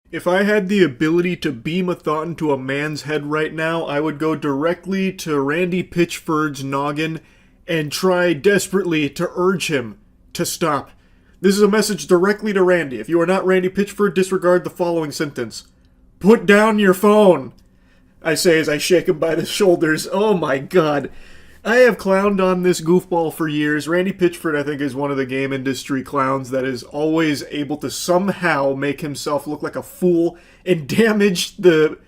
If I had the ability to beam a thought into a man's head right now, I would go directly to Randy Pitchford's noggin and try desperately to urge him to stop. This is a message directly to Randy. If you are not Randy Pitchford, disregard the following sentence. Put down your phone, I say as I shake him by the shoulders. Oh my god. I have clowned on this goofball for years. Randy Pitchford, I think, is one of the game industry clowns that is always able to somehow make himself look like a fool and damage the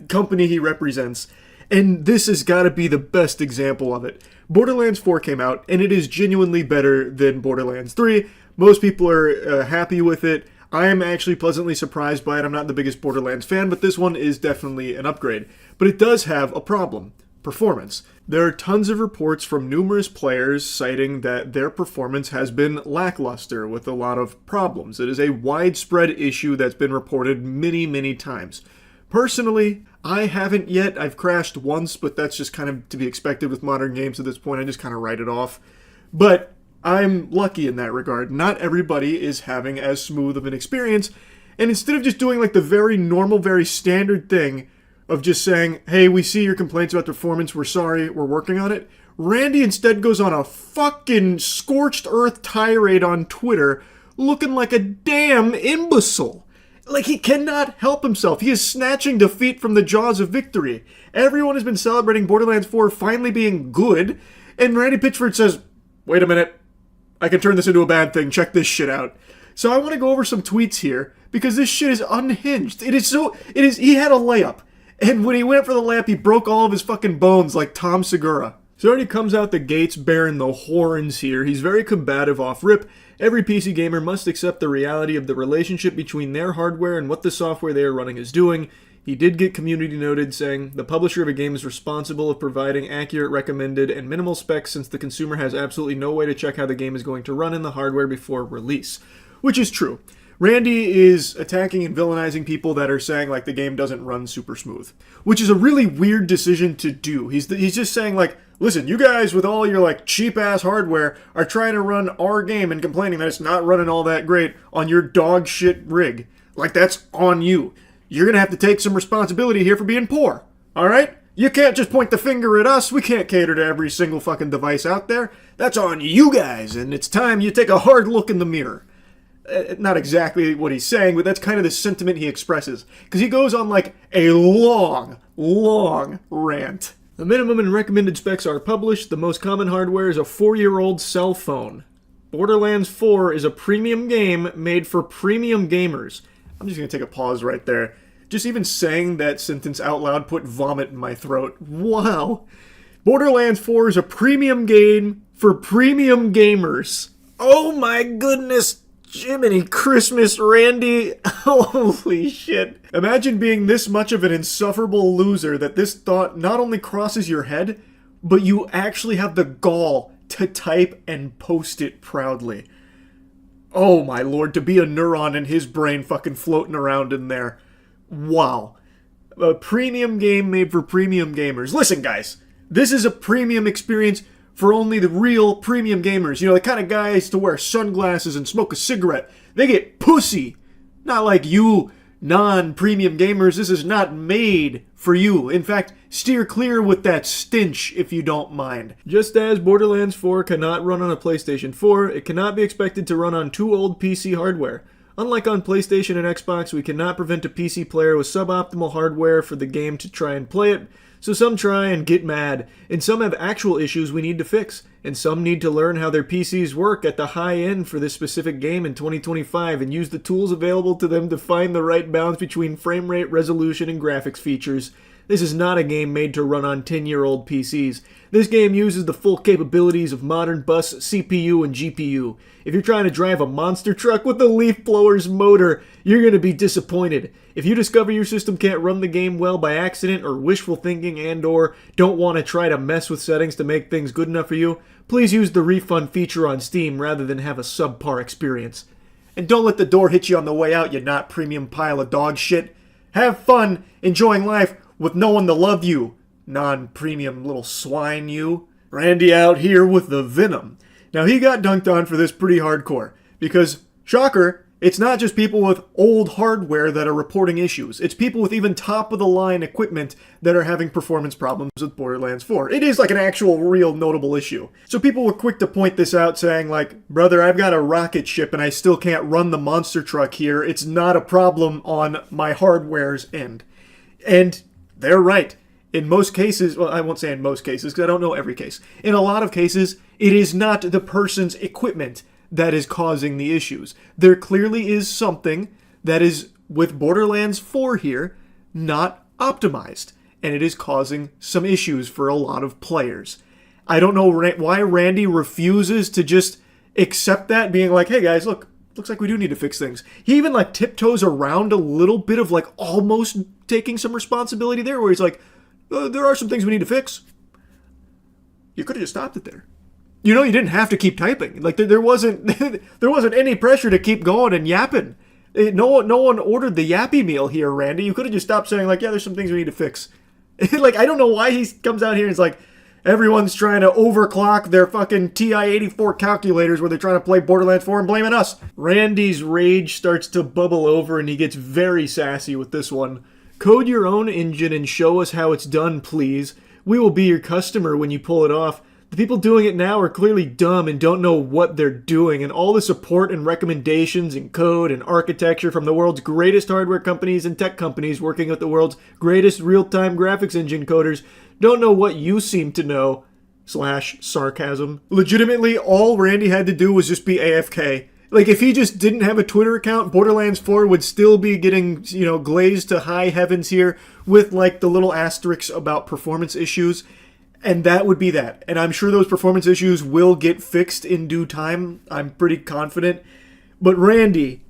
company he represents. And this has got to be the best example of it. Borderlands 4 came out, and it is genuinely better than Borderlands 3. Most people are happy with it. I am actually pleasantly surprised by it. I'm not the biggest Borderlands fan, but this one is definitely an upgrade. But it does have a problem. Performance. There are tons of reports from numerous players citing that their performance has been lackluster with a lot of problems. It is a widespread issue that's been reported many, many times. Personally, I haven't yet. I've crashed once, but that's just kind of to be expected with modern games at this point. I just kind of write it off. But I'm lucky in that regard. Not everybody is having as smooth of an experience. And instead of just doing like the very normal, very standard thing of just saying, hey, we see your complaints about performance, we're sorry, we're working on it, Randy instead goes on a fucking scorched earth tirade on Twitter looking like a damn imbecile. Like, he cannot help himself. He is snatching defeat from the jaws of victory. Everyone has been celebrating Borderlands 4 finally being good, and Randy Pitchford says, wait a minute, I can turn this into a bad thing, check this shit out. So I want to go over some tweets here, because this shit is unhinged. He had a layup. And when he went for the layup, he broke all of his fucking bones like Tom Segura. So already comes out the gates bearing the horns here. He's very combative off rip. Every PC gamer must accept the reality of the relationship between their hardware and what the software they are running is doing. He did get community noted, saying, the publisher of a game is responsible of providing accurate, recommended, and minimal specs since the consumer has absolutely no way to check how the game is going to run in the hardware before release. Which is true. Randy is attacking and villainizing people that are saying, like, the game doesn't run super smooth. Which is a really weird decision to do. He's just saying, like, listen, you guys with all your, like, cheap-ass hardware are trying to run our game and complaining that it's not running all that great on your dog shit rig. Like, that's on you. You're gonna have to take some responsibility here for being poor. Alright? You can't just point the finger at us. We can't cater to every single fucking device out there. That's on you guys, and it's time you take a hard look in the mirror. Not exactly what he's saying, but that's kind of the sentiment he expresses. Because he goes on like a long, long rant. The minimum and recommended specs are published. The most common hardware is a 4-year-old cell phone. Borderlands 4 is a premium game made for premium gamers. I'm just going to take a pause right there. Just even saying that sentence out loud put vomit in my throat. Wow. Borderlands 4 is a premium game for premium gamers. Oh my goodness. Jiminy Christmas, Randy. Holy shit. Imagine being this much of an insufferable loser that this thought not only crosses your head, but you actually have the gall to type and post it proudly. Oh my lord, to be a neuron in his brain fucking floating around in there. Wow. A premium game made for premium gamers. Listen, guys, this is a premium experience for only the real premium gamers. You know, the kind of guys to wear sunglasses and smoke a cigarette. They get pussy. Not like you non-premium gamers. This is not made for you. In fact, steer clear with that stench if you don't mind. Just as Borderlands 4 cannot run on a PlayStation 4, it cannot be expected to run on too old PC hardware. Unlike on PlayStation and Xbox, we cannot prevent a PC player with suboptimal hardware for the game to try and play it. So some try and get mad, and some have actual issues we need to fix, and some need to learn how their PCs work at the high end for this specific game in 2025 and use the tools available to them to find the right balance between frame rate, resolution, and graphics features. This is not a game made to run on 10-year-old PCs. This game uses the full capabilities of modern bus, CPU, and GPU. If you're trying to drive a monster truck with a leaf blower's motor, you're going to be disappointed. If you discover your system can't run the game well by accident or wishful thinking and or don't want to try to mess with settings to make things good enough for you, please use the refund feature on Steam rather than have a subpar experience. And don't let the door hit you on the way out, you not premium pile of dog shit. Have fun enjoying life with no one to love you, non-premium little swine you. Randy out here with the venom. Now he got dunked on for this pretty hardcore, because, shocker, It's not just people with old hardware that are reporting issues. It's people with even top-of-the-line equipment that are having performance problems with Borderlands 4. It is like an actual, real, notable issue. So people were quick to point this out, saying like, brother, I've got a rocket ship and I still can't run the monster truck here. It's not a problem on my hardware's end. And they're right. In most cases, well, I won't say in most cases because I don't know every case. In a lot of cases, it is not the person's equipment that is causing the issues. There clearly is something that is, with Borderlands 4 here, not optimized. And it is causing some issues for a lot of players. I don't know why Randy refuses to just accept that, being like, hey guys, look, looks like we do need to fix things. He even like tiptoes around a little bit of like almost taking some responsibility there, where he's like, there are some things we need to fix. You could have just stopped it there. You know, you didn't have to keep typing. Like there wasn't there wasn't any pressure to keep going and yapping. No one ordered the yappy meal here, Randy. You could have just stopped saying like, yeah, there's some things we need to fix. Like, I don't know why he comes out here and is like, everyone's trying to overclock their fucking TI-84 calculators where they're trying to play Borderlands 4 and blaming us. Randy's rage starts to bubble over and he gets very sassy with this one. Code your own engine and show us how it's done, please. We will be your customer when you pull it off. The people doing it now are clearly dumb and don't know what they're doing, and all the support and recommendations and code and architecture from the world's greatest hardware companies and tech companies working with the world's greatest real-time graphics engine coders don't know what you seem to know. /sarcasm. Legitimately, all Randy had to do was just be AFK. Like, if he just didn't have a Twitter account, Borderlands 4 would still be getting, glazed to high heavens here with, like, the little asterisks about performance issues. And that would be that. And I'm sure those performance issues will get fixed in due time. I'm pretty confident. But Randy,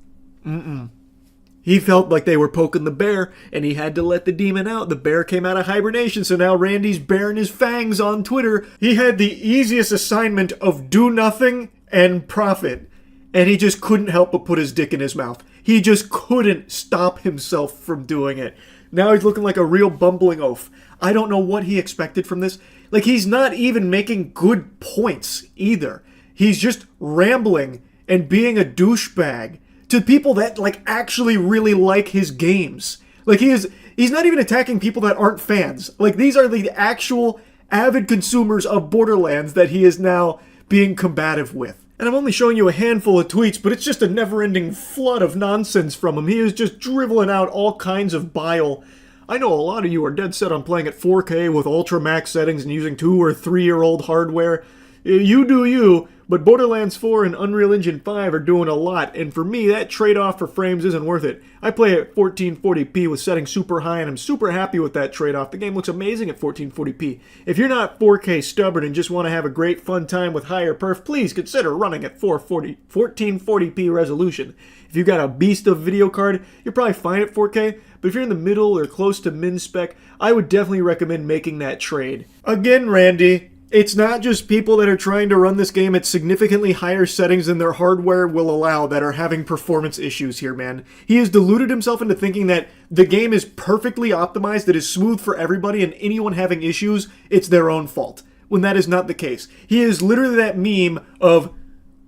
he felt like they were poking the bear, and he had to let the demon out. The bear came out of hibernation, so now Randy's baring his fangs on Twitter. He had the easiest assignment of do nothing and profit. And he just couldn't help but put his dick in his mouth. He just couldn't stop himself from doing it. Now he's looking like a real bumbling oaf. I don't know what he expected from this. Like, he's not even making good points either. He's just rambling and being a douchebag to people that, like, actually really like his games. Like, he's not even attacking people that aren't fans. Like, these are the actual avid consumers of Borderlands that he is now being combative with. And I'm only showing you a handful of tweets, but it's just a never-ending flood of nonsense from him. He is just driveling out all kinds of bile. I know a lot of you are dead set on playing at 4K with ultra max settings and using 2 or 3-year-old hardware. You do you, but Borderlands 4 and Unreal Engine 5 are doing a lot, and for me, that trade-off for frames isn't worth it. I play at 1440p with settings super high, and I'm super happy with that trade-off. The game looks amazing at 1440p. If you're not 4K stubborn and just want to have a great fun time with higher perf, please consider running at 1440p resolution. If you've got a beast of video card, you're probably fine at 4K, but if you're in the middle or close to min spec, I would definitely recommend making that trade. Again, Randy, it's not just people that are trying to run this game at significantly higher settings than their hardware will allow that are having performance issues here, man. He has deluded himself into thinking that the game is perfectly optimized, that is smooth for everybody, and anyone having issues, it's their own fault, when that is not the case. He is literally that meme of,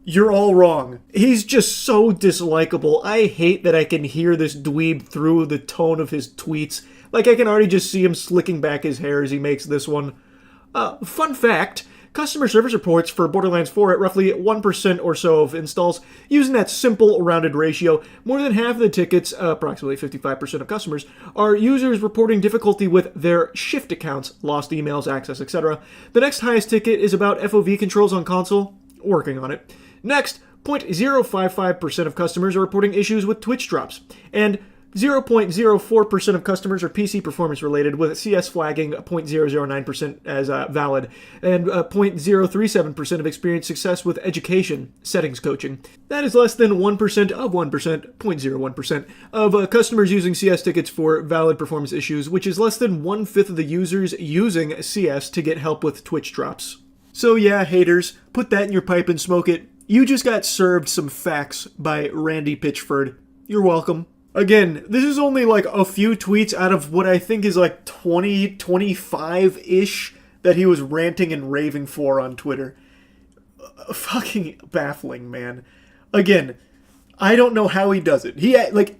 you're all wrong. He's just so dislikable. I hate that I can hear this dweeb through the tone of his tweets. Like, I can already just see him slicking back his hair as he makes this one. Fun fact, customer service reports for Borderlands 4 at roughly 1% or so of installs. Using that simple rounded ratio, more than half of the tickets, approximately 55% of customers, are users reporting difficulty with their shift accounts, lost emails, access, etc. The next highest ticket is about FOV controls on console. Working on it. Next, 0.055% of customers are reporting issues with Twitch drops, and 0.04% of customers are PC performance related, with CS flagging 0.009% as valid, and 0.037% of experienced success with education settings coaching. That is less than 1% of 1%, 0.01% of customers using CS tickets for valid performance issues, which is less than 1/5 of the users using CS to get help with Twitch drops. So yeah, haters, put that in your pipe and smoke it. You just got served some facts by Randy Pitchford. You're welcome. Again, this is only like a few tweets out of what I think is like 20, 25-ish that he was ranting and raving for on Twitter. Fucking baffling, man. Again, I don't know how he does it.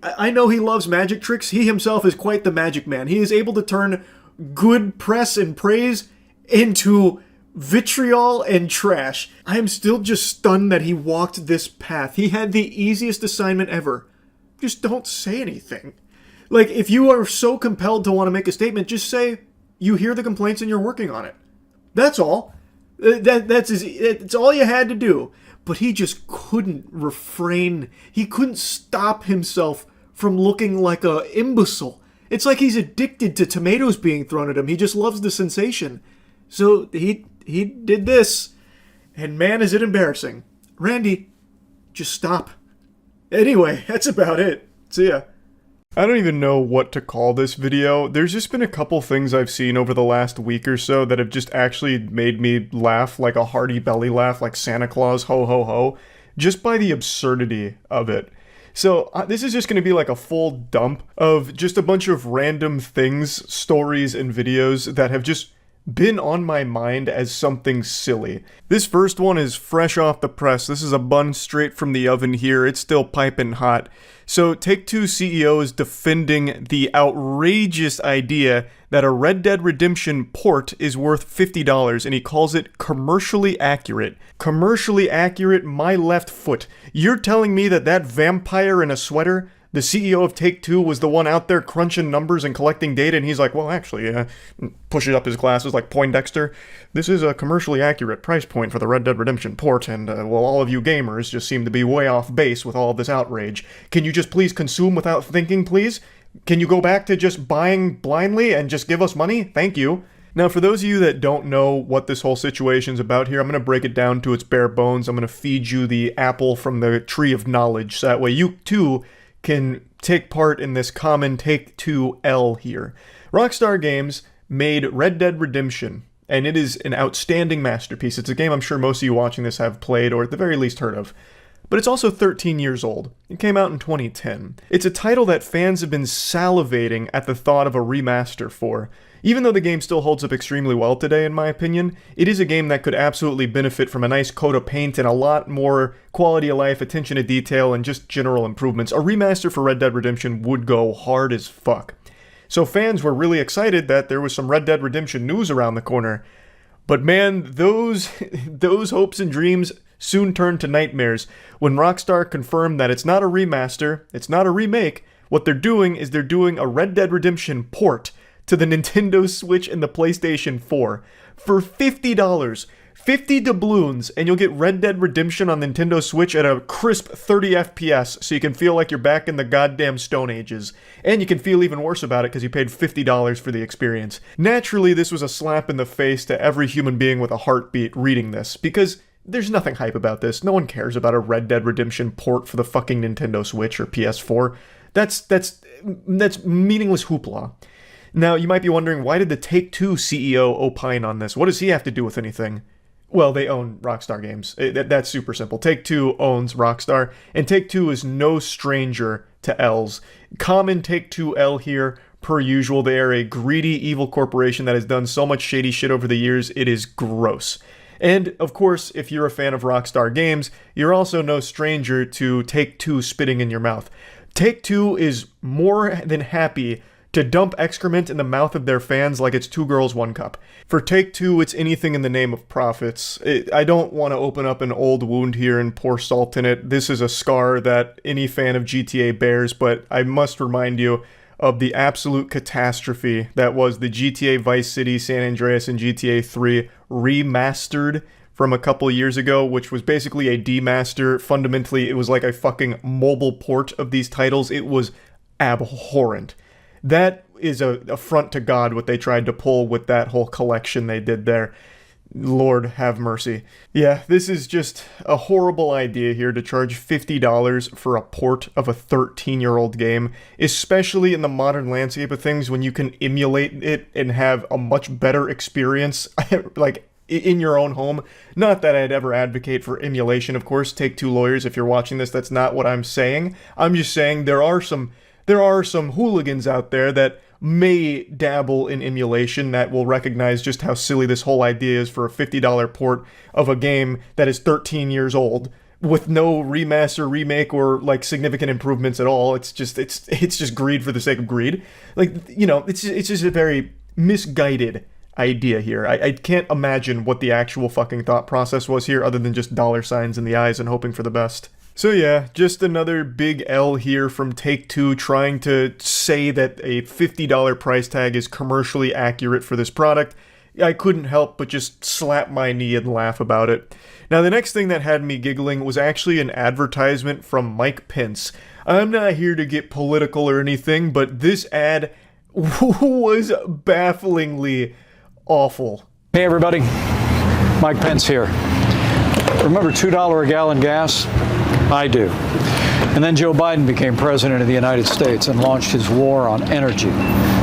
I know he loves magic tricks. He himself is quite the magic man. He is able to turn good press and praise into vitriol and trash. I am still just stunned that he walked this path. He had the easiest assignment ever. Just don't say anything. Like, if you are so compelled to want to make a statement, just say you hear the complaints and you're working on it. That's all. It's all you had to do. But he just couldn't refrain. He couldn't stop himself from looking like a imbecile. It's like he's addicted to tomatoes being thrown at him. He just loves the sensation. So he did this. And man, is it embarrassing. Randy, just stop. Anyway, that's about it. See ya. I don't even know what to call this video. There's just been a couple things I've seen over the last week or so that have just actually made me laugh like a hearty belly laugh, like Santa Claus, ho ho ho, just by the absurdity of it. So this is just going to be like a full dump of just a bunch of random things, stories, and videos that have just been on my mind as something silly. This first one is fresh off the press. This is a bun straight from the oven here. It's still piping hot. So Take-Two CEO is defending the outrageous idea that a Red Dead Redemption port is worth $50, and he calls it commercially accurate. Commercially accurate, my left foot. You're telling me that vampire in a sweater, the CEO of Take-Two, was the one out there crunching numbers and collecting data, and he's like, well, actually, pushes up his glasses like Poindexter. This is a commercially accurate price point for the Red Dead Redemption port, and, well, all of you gamers just seem to be way off base with all of this outrage. Can you just please consume without thinking, please? Can you go back to just buying blindly and just give us money? Thank you. Now, for those of you that don't know what this whole situation's about here, I'm going to break it down to its bare bones. I'm going to feed you the apple from the tree of knowledge, so that way you, too, can take part in this common Take-Two L here. Rockstar Games made Red Dead Redemption, and it is an outstanding masterpiece. It's a game I'm sure most of you watching this have played, or at the very least heard of. But it's also 13 years old. It came out in 2010. It's a title that fans have been salivating at the thought of a remaster for. Even though the game still holds up extremely well today, in my opinion, it is a game that could absolutely benefit from a nice coat of paint and a lot more quality of life, attention to detail, and just general improvements. A remaster for Red Dead Redemption would go hard as fuck. So fans were really excited that there was some Red Dead Redemption news around the corner. But man, those hopes and dreams soon turned to nightmares when Rockstar confirmed that it's not a remaster, it's not a remake. What they're doing is they're doing a Red Dead Redemption port to the Nintendo Switch and the PlayStation 4 for $50. 50 doubloons, and you'll get Red Dead Redemption on Nintendo Switch at a crisp 30 FPS, so you can feel like you're back in the goddamn Stone Ages. And you can feel even worse about it because you paid $50 for the experience. Naturally, this was a slap in the face to every human being with a heartbeat reading this, because there's nothing hype about this. No one cares about a Red Dead Redemption port for the fucking Nintendo Switch or PS4. That's meaningless hoopla. Now, you might be wondering, why did the Take-Two CEO opine on this? What does he have to do with anything? Well, they own Rockstar Games. That's super simple. Take-Two owns Rockstar, and Take-Two is no stranger to L's. Common Take-Two L here, per usual. They are a greedy, evil corporation that has done so much shady shit over the years, it is gross. And, of course, if you're a fan of Rockstar Games, you're also no stranger to Take-Two spitting in your mouth. Take-Two is more than happy to dump excrement in the mouth of their fans like it's 2 girls, 1 cup. For Take-Two, it's anything in the name of profits. I don't want to open up an old wound here and pour salt in it. This is a scar that any fan of GTA bears, but I must remind you of the absolute catastrophe that was the GTA Vice City, San Andreas, and GTA 3 remastered from a couple years ago, which was basically a demaster. Fundamentally, it was like a fucking mobile port of these titles. It was abhorrent. That is a affront to God what they tried to pull with that whole collection they did there. Lord have mercy. Yeah, this is just a horrible idea here to charge $50 for a port of a 13-year-old game, especially in the modern landscape of things when you can emulate it and have a much better experience, like in your own home. Not that I'd ever advocate for emulation, of course. Take-Two lawyers, if you're watching this, that's not what I'm saying. I'm just saying there are some hooligans out there that may dabble in emulation that will recognize just how silly this whole idea is for a $50 port of a game that is 13 years old, with no remaster, remake, or like significant improvements at all. It's just greed for the sake of greed. Like, you know, it's just a very misguided idea here. I can't imagine what the actual fucking thought process was here other than just dollar signs in the eyes and hoping for the best. So yeah, just another big L here from Take-Two trying to say that a $50 price tag is commercially accurate for this product. I couldn't help but just slap my knee and laugh about it. Now, the next thing that had me giggling was actually an advertisement from Mike Pence. I'm not here to get political or anything, but this ad was bafflingly awful. Hey everybody, Mike Pence here. Remember $2 a gallon gas? I do. And then Joe Biden became president of the United States and launched his war on energy.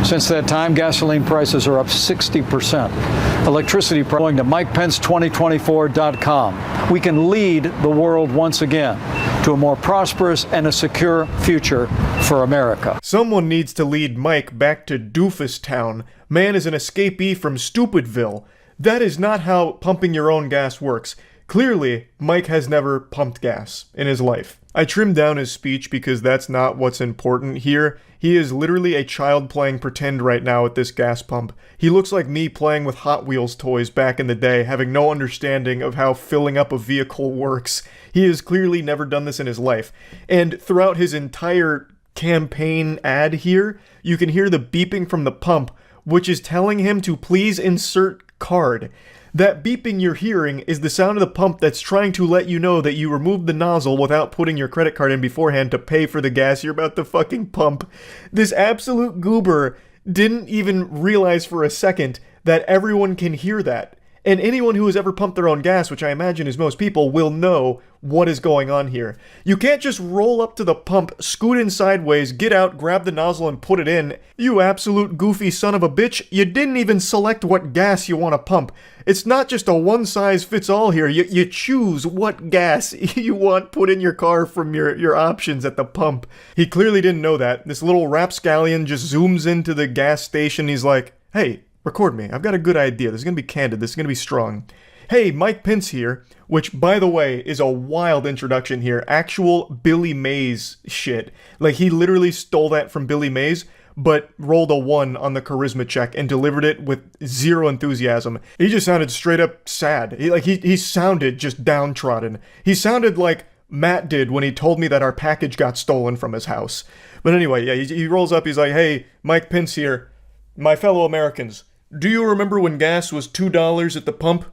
Since that time, gasoline prices are up 60%. Electricity going to MikePence2024.com. We can lead the world once again to a more prosperous and a secure future for America. Someone needs to lead Mike back to Doofus Town. Man is an escapee from Stupidville. That is not how pumping your own gas works. Clearly, Mike has never pumped gas in his life. I trimmed down his speech because that's not what's important here. He is literally a child playing pretend right now at this gas pump. He looks like me playing with Hot Wheels toys back in the day, having no understanding of how filling up a vehicle works. He has clearly never done this in his life. And throughout his entire campaign ad here, you can hear the beeping from the pump, which is telling him to please insert card. That beeping you're hearing is the sound of the pump that's trying to let you know that you removed the nozzle without putting your credit card in beforehand to pay for the gas you're about to fucking pump. This absolute goober didn't even realize for a second that everyone can hear that. And anyone who has ever pumped their own gas, which I imagine is most people, will know what is going on here. You can't just roll up to the pump, scoot in sideways, get out, grab the nozzle, and put it in. You absolute goofy son of a bitch, you didn't even select what gas you want to pump. It's not just a one-size-fits-all here. You choose what gas you want put in your car from your options at the pump. He clearly didn't know that. This little rapscallion just zooms into the gas station. He's like, hey, record me. I've got a good idea. This is going to be candid. This is going to be strong. Hey, Mike Pence here, which, by the way, is a wild introduction here. Actual Billy Mays shit. Like, he literally stole that from Billy Mays, but rolled a 1 on the charisma check and delivered it with zero enthusiasm. He just sounded straight up sad. He sounded just downtrodden. He sounded like Matt did when he told me that our package got stolen from his house. But anyway, yeah, he rolls up, he's like, hey, Mike Pence here. My fellow Americans, do you remember when gas was $2 at the pump?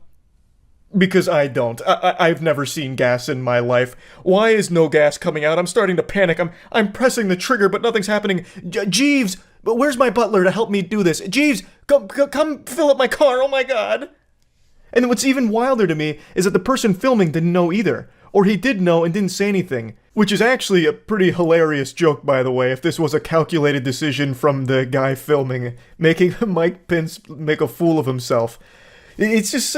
Because I don't. I've never seen gas in my life. Why is no gas coming out? I'm starting to panic. I'm pressing the trigger, but nothing's happening. Jeeves, but where's my butler to help me do this? Jeeves, come fill up my car. Oh my god. And what's even wilder to me is that the person filming didn't know either. Or he did know and didn't say anything. Which is actually a pretty hilarious joke, by the way, if this was a calculated decision from the guy filming, making Mike Pence make a fool of himself. It's just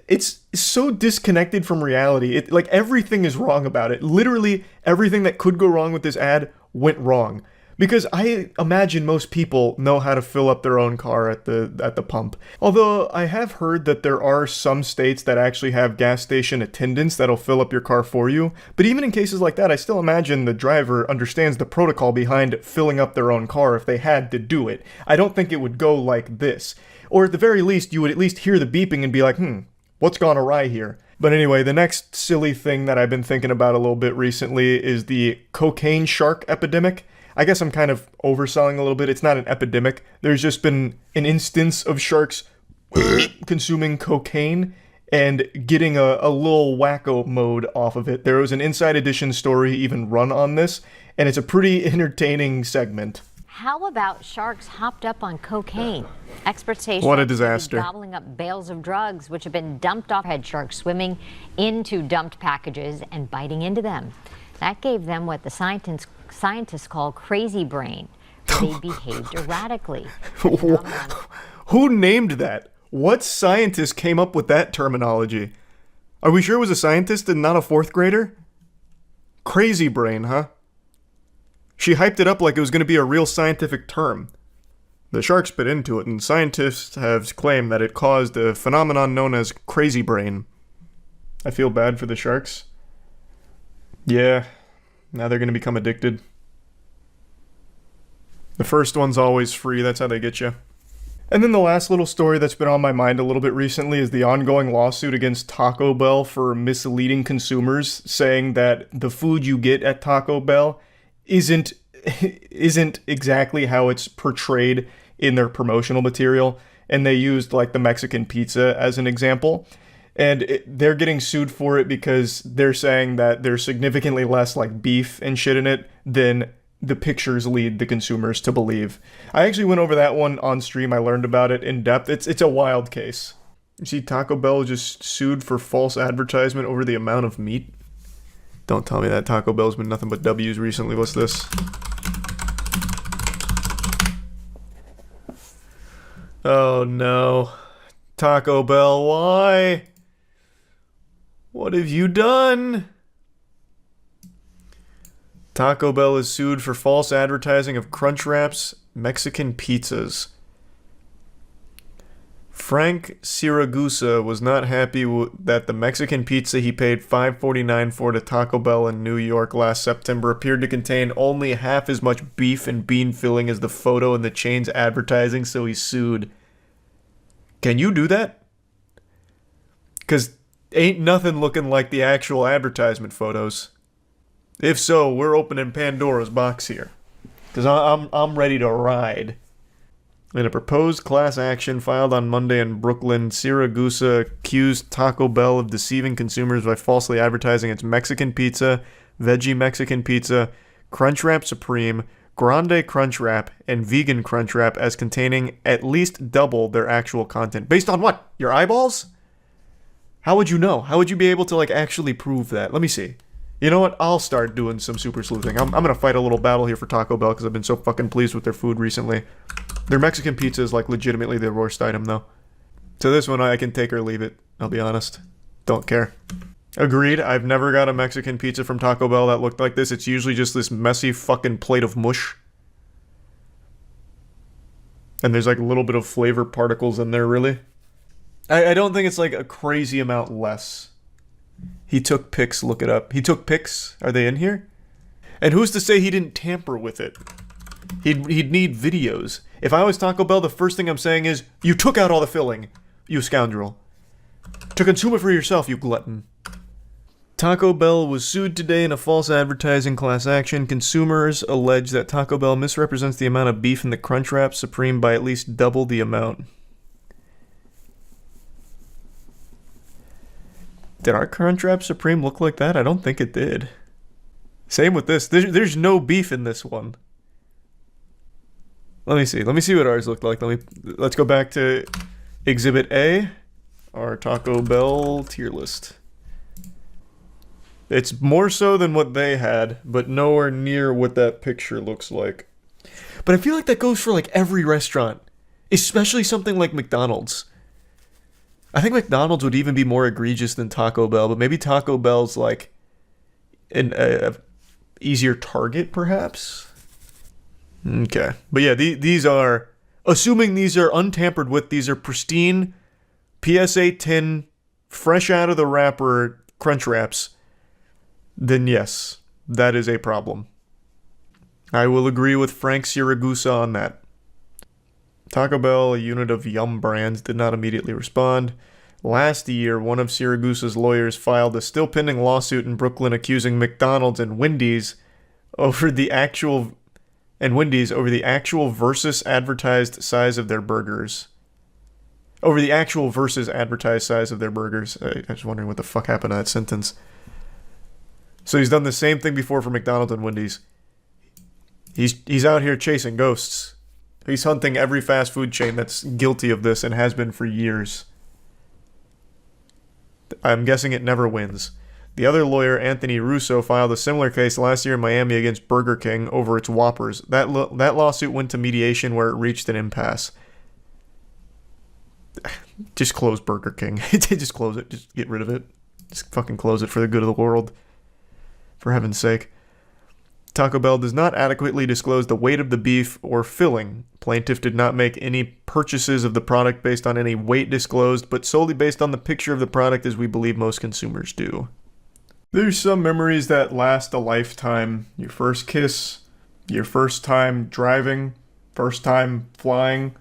it's so disconnected from reality. Like, everything is wrong about it. Literally, everything that could go wrong with this ad went wrong. Because I imagine most people know how to fill up their own car at the pump. Although, I have heard that there are some states that actually have gas station attendants that'll fill up your car for you. But even in cases like that, I still imagine the driver understands the protocol behind filling up their own car if they had to do it. I don't think it would go like this. Or at the very least, you would at least hear the beeping and be like, what's gone awry here? But anyway, the next silly thing that I've been thinking about a little bit recently is the cocaine shark epidemic. I guess I'm kind of overselling a little bit. It's not an epidemic. There's just been an instance of sharks consuming cocaine and getting a little wacko mode off of it. There was an Inside Edition story even run on this, and it's a pretty entertaining segment. How about sharks hopped up on cocaine? Experts say what a disaster. Gobbling up bales of drugs which have been dumped off. Had sharks swimming into dumped packages and biting into them. That gave them what the scientists call crazy brain. They behaved erratically. Who named that? What scientist came up with that terminology? Are we sure it was a scientist and not a 4th grader? Crazy brain, huh? She hyped it up like it was going to be a real scientific term. The sharks bit into it, and scientists have claimed that it caused a phenomenon known as crazy brain. I feel bad for the sharks. Yeah, now they're going to become addicted. The first one's always free, that's how they get you. And then the last little story that's been on my mind a little bit recently is the ongoing lawsuit against Taco Bell for misleading consumers, saying that the food you get at Taco Bell isn't exactly how it's portrayed in their promotional material. And they used like the Mexican pizza as an example. And they're getting sued for it because they're saying that there's significantly less like beef and shit in it than the pictures lead the consumers to believe. I actually went over that one on stream. I learned about it in depth. It's a wild case. You see, Taco Bell just sued for false advertisement over the amount of meat. Don't tell me that Taco Bell's been nothing but W's recently. What's this? Oh no. Taco Bell, why? What have you done? Taco Bell is sued for false advertising of Crunchwrap's Mexican pizzas. Frank Siragusa was not happy that the Mexican pizza he paid $5.49 for to Taco Bell in New York last September appeared to contain only half as much beef and bean filling as the photo in the chain's advertising, so he sued. Can you do that? Because ain't nothing looking like the actual advertisement photos. If so, we're opening Pandora's box here. Because I'm ready to ride. In a proposed class action filed on Monday in Brooklyn, Siragusa accused Taco Bell of deceiving consumers by falsely advertising its Mexican pizza, veggie Mexican pizza, Crunchwrap Supreme, Grande Crunchwrap, and Vegan Crunchwrap as containing at least double their actual content. Based on what? Your eyeballs? How would you know? How would you be able to like actually prove that? Let me see. You know what? I'll start doing some super sleuthing. I'm gonna fight a little battle here for Taco Bell because I've been so fucking pleased with their food recently. Their Mexican pizza is like legitimately their worst item though. So this one I can take or leave it. I'll be honest. Don't care. Agreed. I've never got a Mexican pizza from Taco Bell that looked like this. It's usually just this messy fucking plate of mush. And there's like a little bit of flavor particles in there, really. I don't think it's like a crazy amount less. He took pics, look it up. He took pics? Are they in here? And who's to say he didn't tamper with it? He'd need videos. If I was Taco Bell, the first thing I'm saying is, you took out all the filling, you scoundrel. To consume it for yourself, you glutton. Taco Bell was sued today in a false advertising class action. Consumers allege that Taco Bell misrepresents the amount of beef in the Crunchwrap Supreme by at least double the amount. Did our Crunchwrap Supreme look like that? I don't think it did. Same with this. There's no beef in this one. Let me see. Let me see what ours looked like. Let's go back to Exhibit A, our Taco Bell tier list. It's more so than what they had, but nowhere near what that picture looks like. But I feel like that goes for like every restaurant, especially something like McDonald's. I think McDonald's would even be more egregious than Taco Bell, but maybe Taco Bell's like an easier target, perhaps? Okay. But yeah, these are, assuming these are untampered with, these are pristine, PSA tin, fresh out of the wrapper Crunch Wraps, then yes, that is a problem. I will agree with Frank Siragusa on that. Taco Bell, a unit of Yum Brands, did not immediately respond. Last year, one of Siragusa's lawyers filed a still pending lawsuit in Brooklyn accusing McDonald's and Wendy's over the actual versus advertised size of their burgers. Over the actual versus advertised size of their burgers. I was wondering what the fuck happened to that sentence. So he's done the same thing before for McDonald's and Wendy's. He's out here chasing ghosts. He's hunting every fast food chain that's guilty of this and has been for years. I'm guessing it never wins. The other lawyer, Anthony Russo, filed a similar case last year in Miami against Burger King over its Whoppers. That lawsuit went to mediation where it reached an impasse. Just close Burger King. Just close it. Just get rid of it. Just fucking close it for the good of the world. For heaven's sake. Taco Bell does not adequately disclose the weight of the beef or filling. Plaintiff did not make any purchases of the product based on any weight disclosed, but solely based on the picture of the product as we believe most consumers do. There's some memories that last a lifetime. Your first kiss, your first time driving, first time flying,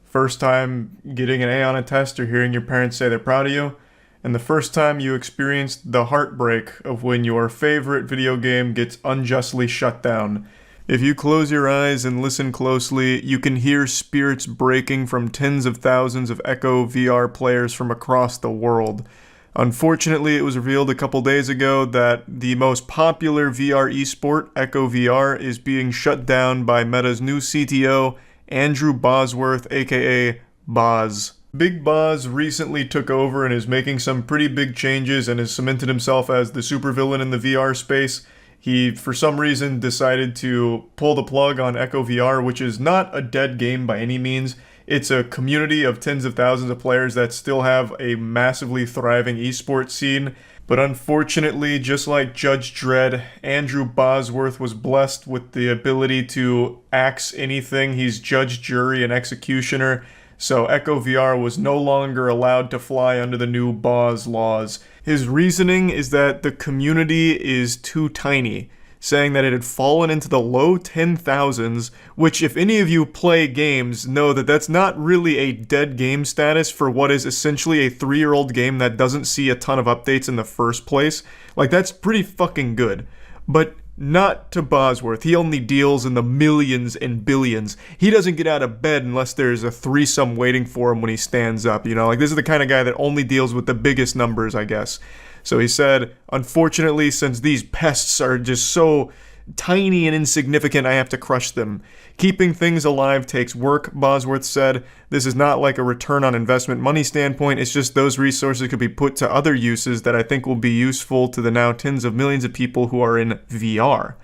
first time getting an A on a test or hearing your parents say they're proud of you, and the first time you experienced the heartbreak of when your favorite video game gets unjustly shut down. If you close your eyes and listen closely, you can hear spirits breaking from tens of thousands of Echo VR players from across the world. Unfortunately, it was revealed a couple days ago that the most popular VR esport, Echo VR, is being shut down by Meta's new CTO, Andrew Bosworth, aka Boz. Big Boz recently took over and is making some pretty big changes and has cemented himself as the supervillain in the VR space. He, for some reason, decided to pull the plug on Echo VR, which is not a dead game by any means. It's a community of tens of thousands of players that still have a massively thriving esports scene. But unfortunately, just like Judge Dredd, Andrew Bosworth was blessed with the ability to axe anything. He's judge, jury, and executioner. So Echo VR was no longer allowed to fly under the new Boz laws. His reasoning is that the community is too tiny, saying that it had fallen into the low 10,000s, which if any of you play games know that that's not really a dead game status for what is essentially a 3-year-old game that doesn't see a ton of updates in the first place. Like, that's pretty fucking good. But not to Bosworth. He only deals in the millions and billions. He doesn't get out of bed unless there's a threesome waiting for him when he stands up, you know? Like, this is the kind of guy that only deals with the biggest numbers, I guess. So he said, unfortunately, since these pests are just so tiny and insignificant, I have to crush them. Keeping things alive takes work, Bosworth said. This is not like a return on investment money standpoint, it's just those resources could be put to other uses that I think will be useful to the now tens of millions of people who are in VR.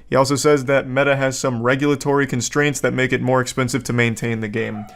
He also says that Meta has some regulatory constraints that make it more expensive to maintain the game.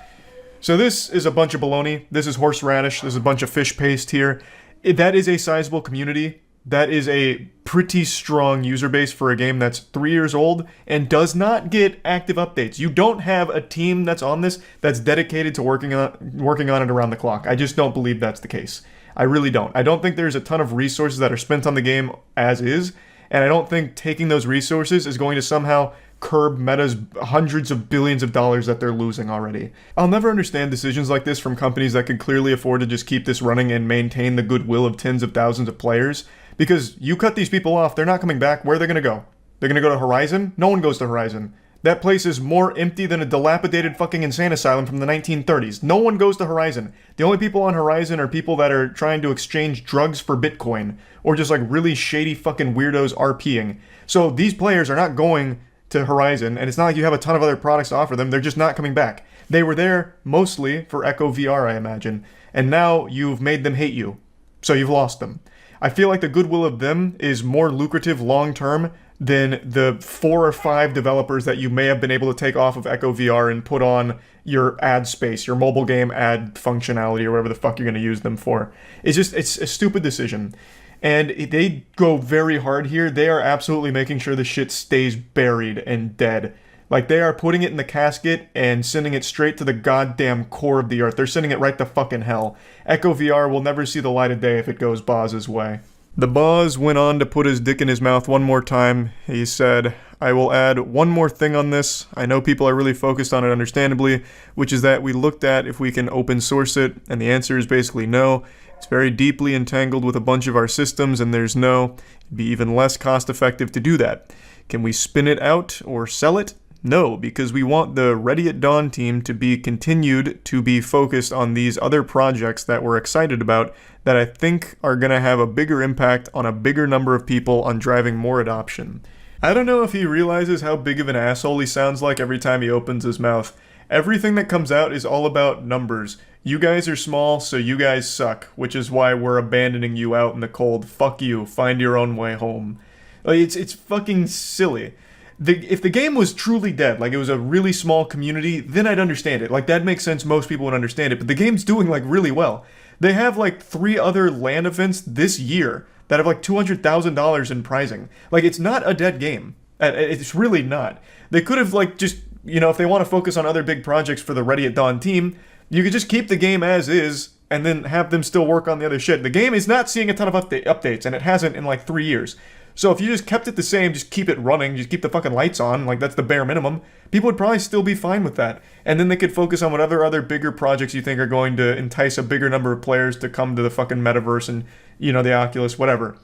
So this is a bunch of baloney. This is horseradish. There's a bunch of fish paste here. That is a sizable community. That is a pretty strong user base for a game that's 3 years old and does not get active updates. You don't have a team that's on this that's dedicated to working on it around the clock. I just don't believe that's the case. I really don't. I don't think there's a ton of resources that are spent on the game as is, and I don't think taking those resources is going to somehow curb Meta's hundreds of billions of dollars that they're losing already. I'll never understand decisions like this from companies that could clearly afford to just keep this running and maintain the goodwill of tens of thousands of players. Because you cut these people off, they're not coming back. Where are they going to go? They're going to go to Horizon? No one goes to Horizon. That place is more empty than a dilapidated fucking insane asylum from the 1930s. No one goes to Horizon. The only people on Horizon are people that are trying to exchange drugs for Bitcoin. Or just like really shady fucking weirdos RPing. So these players are not going to Horizon, and it's not like you have a ton of other products to offer them. They're just not coming back. They were there mostly for Echo VR, I imagine. And now you've made them hate you. So you've lost them. I feel like the goodwill of them is more lucrative long-term than the 4 or 5 developers that you may have been able to take off of Echo VR and put on your ad space, your mobile game ad functionality, or whatever the fuck you're going to use them for. It's a stupid decision. And they go very hard here. They are absolutely making sure the shit stays buried and dead. Like, they are putting it in the casket and sending it straight to the goddamn core of the earth. They're sending it right to fucking hell. Echo VR will never see the light of day if it goes Boz's way. The Boz went on to put his dick in his mouth one more time. He said, I will add one more thing on this. I know people are really focused on it understandably, which is that we looked at if we can open source it, and the answer is basically no. It's very deeply entangled with a bunch of our systems, and there's no. It'd be even less cost effective to do that. Can we spin it out or sell it? No, because we want the Ready at Dawn team to be continued to be focused on these other projects that we're excited about that I think are going to have a bigger impact on a bigger number of people on driving more adoption. I don't know if he realizes how big of an asshole he sounds like every time he opens his mouth. Everything that comes out is all about numbers. You guys are small, so you guys suck, which is why we're abandoning you out in the cold. Fuck you, find your own way home. Like, it's fucking silly. If the game was truly dead, like it was a really small community, then I'd understand it. Like, that makes sense, most people would understand it, but the game's doing, like, really well. They have, like, 3 other LAN events this year that have, like, $200,000 in pricing. Like, it's not a dead game. It's really not. They could have, like, just, you know, if they want to focus on other big projects for the Ready at Dawn team, you could just keep the game as is, and then have them still work on the other shit. The game is not seeing a ton of updates, and it hasn't in like 3 years. So if you just kept it the same, just keep it running, just keep the fucking lights on, like that's the bare minimum, people would probably still be fine with that. And then they could focus on whatever other bigger projects you think are going to entice a bigger number of players to come to the fucking metaverse and, you know, the Oculus, whatever.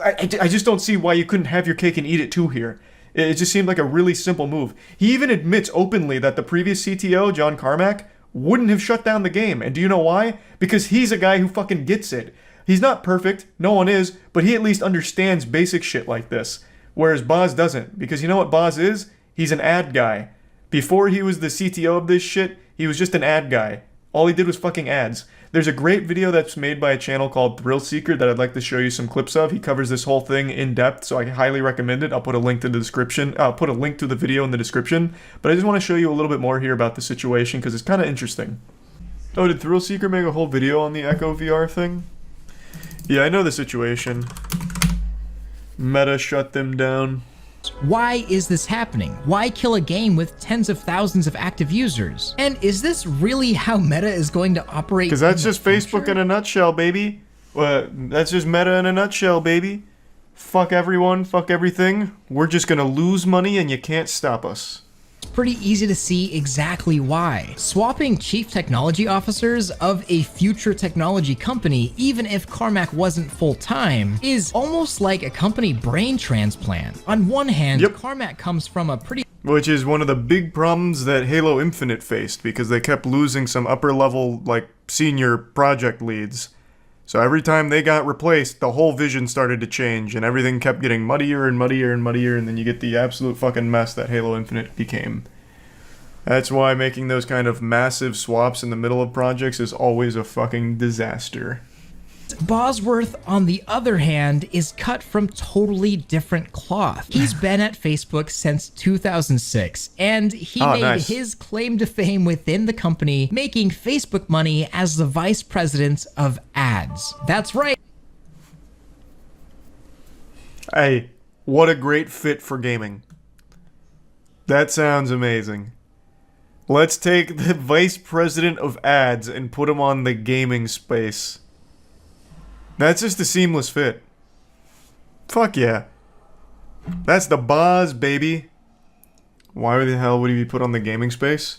I just don't see why you couldn't have your cake and eat it too here. It just seemed like a really simple move. He even admits openly that the previous CTO, John Carmack, wouldn't have shut down the game. And do you know why? Because he's a guy who fucking gets it. He's not perfect, no one is, but he at least understands basic shit like this. Whereas Boz doesn't. Because you know what Boz is? He's an ad guy. Before he was the CTO of this shit, he was just an ad guy. All he did was fucking ads. There's a great video that's made by a channel called Thrill Seeker that I'd like to show you some clips of. He covers this whole thing in depth, so I highly recommend it. I'll put a link to the description. I'll put a link to the video in the description. But I just want to show you a little bit more here about the situation because it's kind of interesting. Oh, did Thrill Seeker make a whole video on the Echo VR thing? Yeah, I know the situation. Meta shut them down. Why is this happening? Why kill a game with tens of thousands of active users? And is this really how Meta is going to operate? Because that's just Facebook in a nutshell, baby. That's just Meta in a nutshell, baby. Fuck everyone, fuck everything. We're just gonna lose money and you can't stop us. It's pretty easy to see exactly why. Swapping chief technology officers of a future technology company, even if Carmack wasn't full-time, is almost like a company brain transplant. On one hand, Carmack comes from a pretty... Which is one of the big problems that Halo Infinite faced, because they kept losing some upper-level, like, senior project leads. So every time they got replaced, the whole vision started to change, and everything kept getting muddier and muddier and muddier, and then you get the absolute fucking mess that Halo Infinite became. That's why making those kind of massive swaps in the middle of projects is always a fucking disaster. Bosworth, on the other hand, is cut from totally different cloth. He's been at Facebook since 2006, and he made his claim to fame within the company, making Facebook money as the vice president of ads. That's right. Hey, what a great fit for gaming. That sounds amazing. Let's take the vice president of ads and put him on the gaming space. That's just a seamless fit. Fuck yeah. That's the Boz, baby. Why the hell would he be put on the gaming space?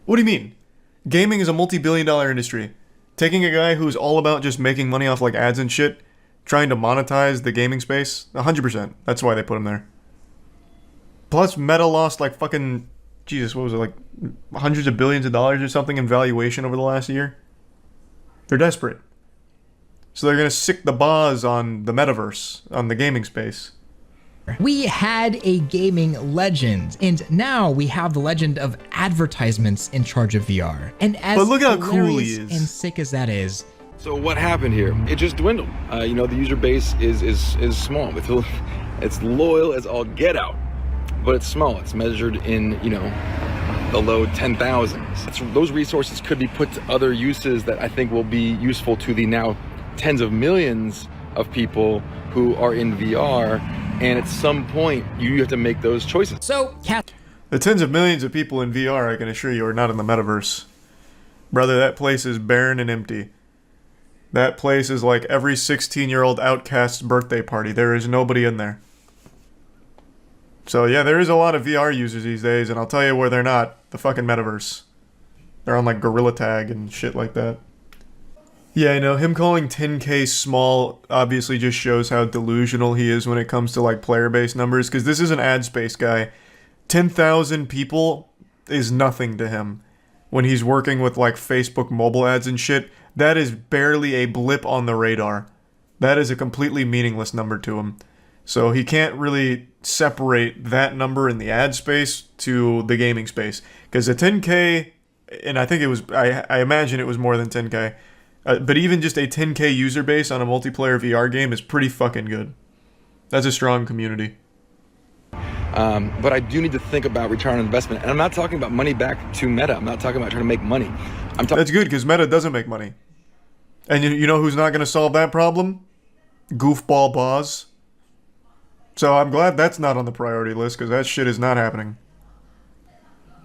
What do you mean? Gaming is a multi-billion-dollar industry. Taking a guy who's all about just making money off like ads and shit, trying to monetize the gaming space, 100%. That's why they put him there. Plus, Meta lost like fucking, Jesus, what was it, like hundreds of billions of dollars or something in valuation over the last year? They're desperate. So they're going to sick the Boz on the metaverse, on the gaming space. We had a gaming legend, and now we have the legend of advertisements in charge of VR. And as but look how cool he is. And sick as that is. So what happened here? It just dwindled. You know, the user base is small. It's loyal as all get out, but it's small. It's measured in, you know, the low 10,000s. Those resources could be put to other uses that I think will be useful to the now tens of millions of people who are in VR, and at some point you have to make those choices. So, the tens of millions of people in VR, I can assure you, are not in the metaverse. Brother, that place is barren and empty. That place is like every 16-year-old outcast's birthday party. There is nobody in there. So yeah, there is a lot of VR users these days, and I'll tell you where they're not. The fucking metaverse. They're on like Gorilla Tag and shit like that. Yeah, I know, him calling 10K small obviously just shows how delusional he is when it comes to like player-based numbers, because this is an ad space guy. 10,000 people is nothing to him. When he's working with like Facebook mobile ads and shit, that is barely a blip on the radar. That is a completely meaningless number to him. So he can't really separate that number in the ad space to the gaming space. Because a 10K, and I think it was, I imagine it was more than 10K, but even just a 10K user base on a multiplayer VR game is pretty fucking good. That's a strong community. But I do need to think about return on investment. And I'm not talking about money back to Meta. I'm not talking about trying to make money. That's good, because Meta doesn't make money. And you know who's not going to solve that problem? Goofball Boz. So I'm glad that's not on the priority list, because that shit is not happening.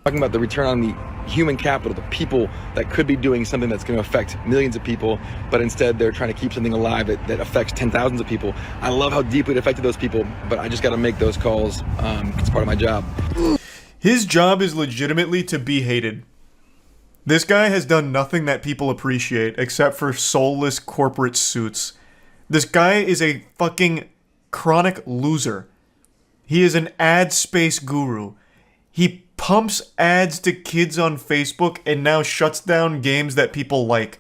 talking about the return on the human capital, the people that could be doing something that's going to affect millions of people, but instead they're trying to keep something alive that affects 10,000s of people. I love how deeply it affected those people, but I just got to make those calls. It's part of my job. His job is legitimately to be hated. This guy has done nothing that people appreciate except for soulless corporate suits. This guy is a fucking chronic loser. He is an ad space guru. He pumps ads to kids on Facebook and now shuts down games that people like.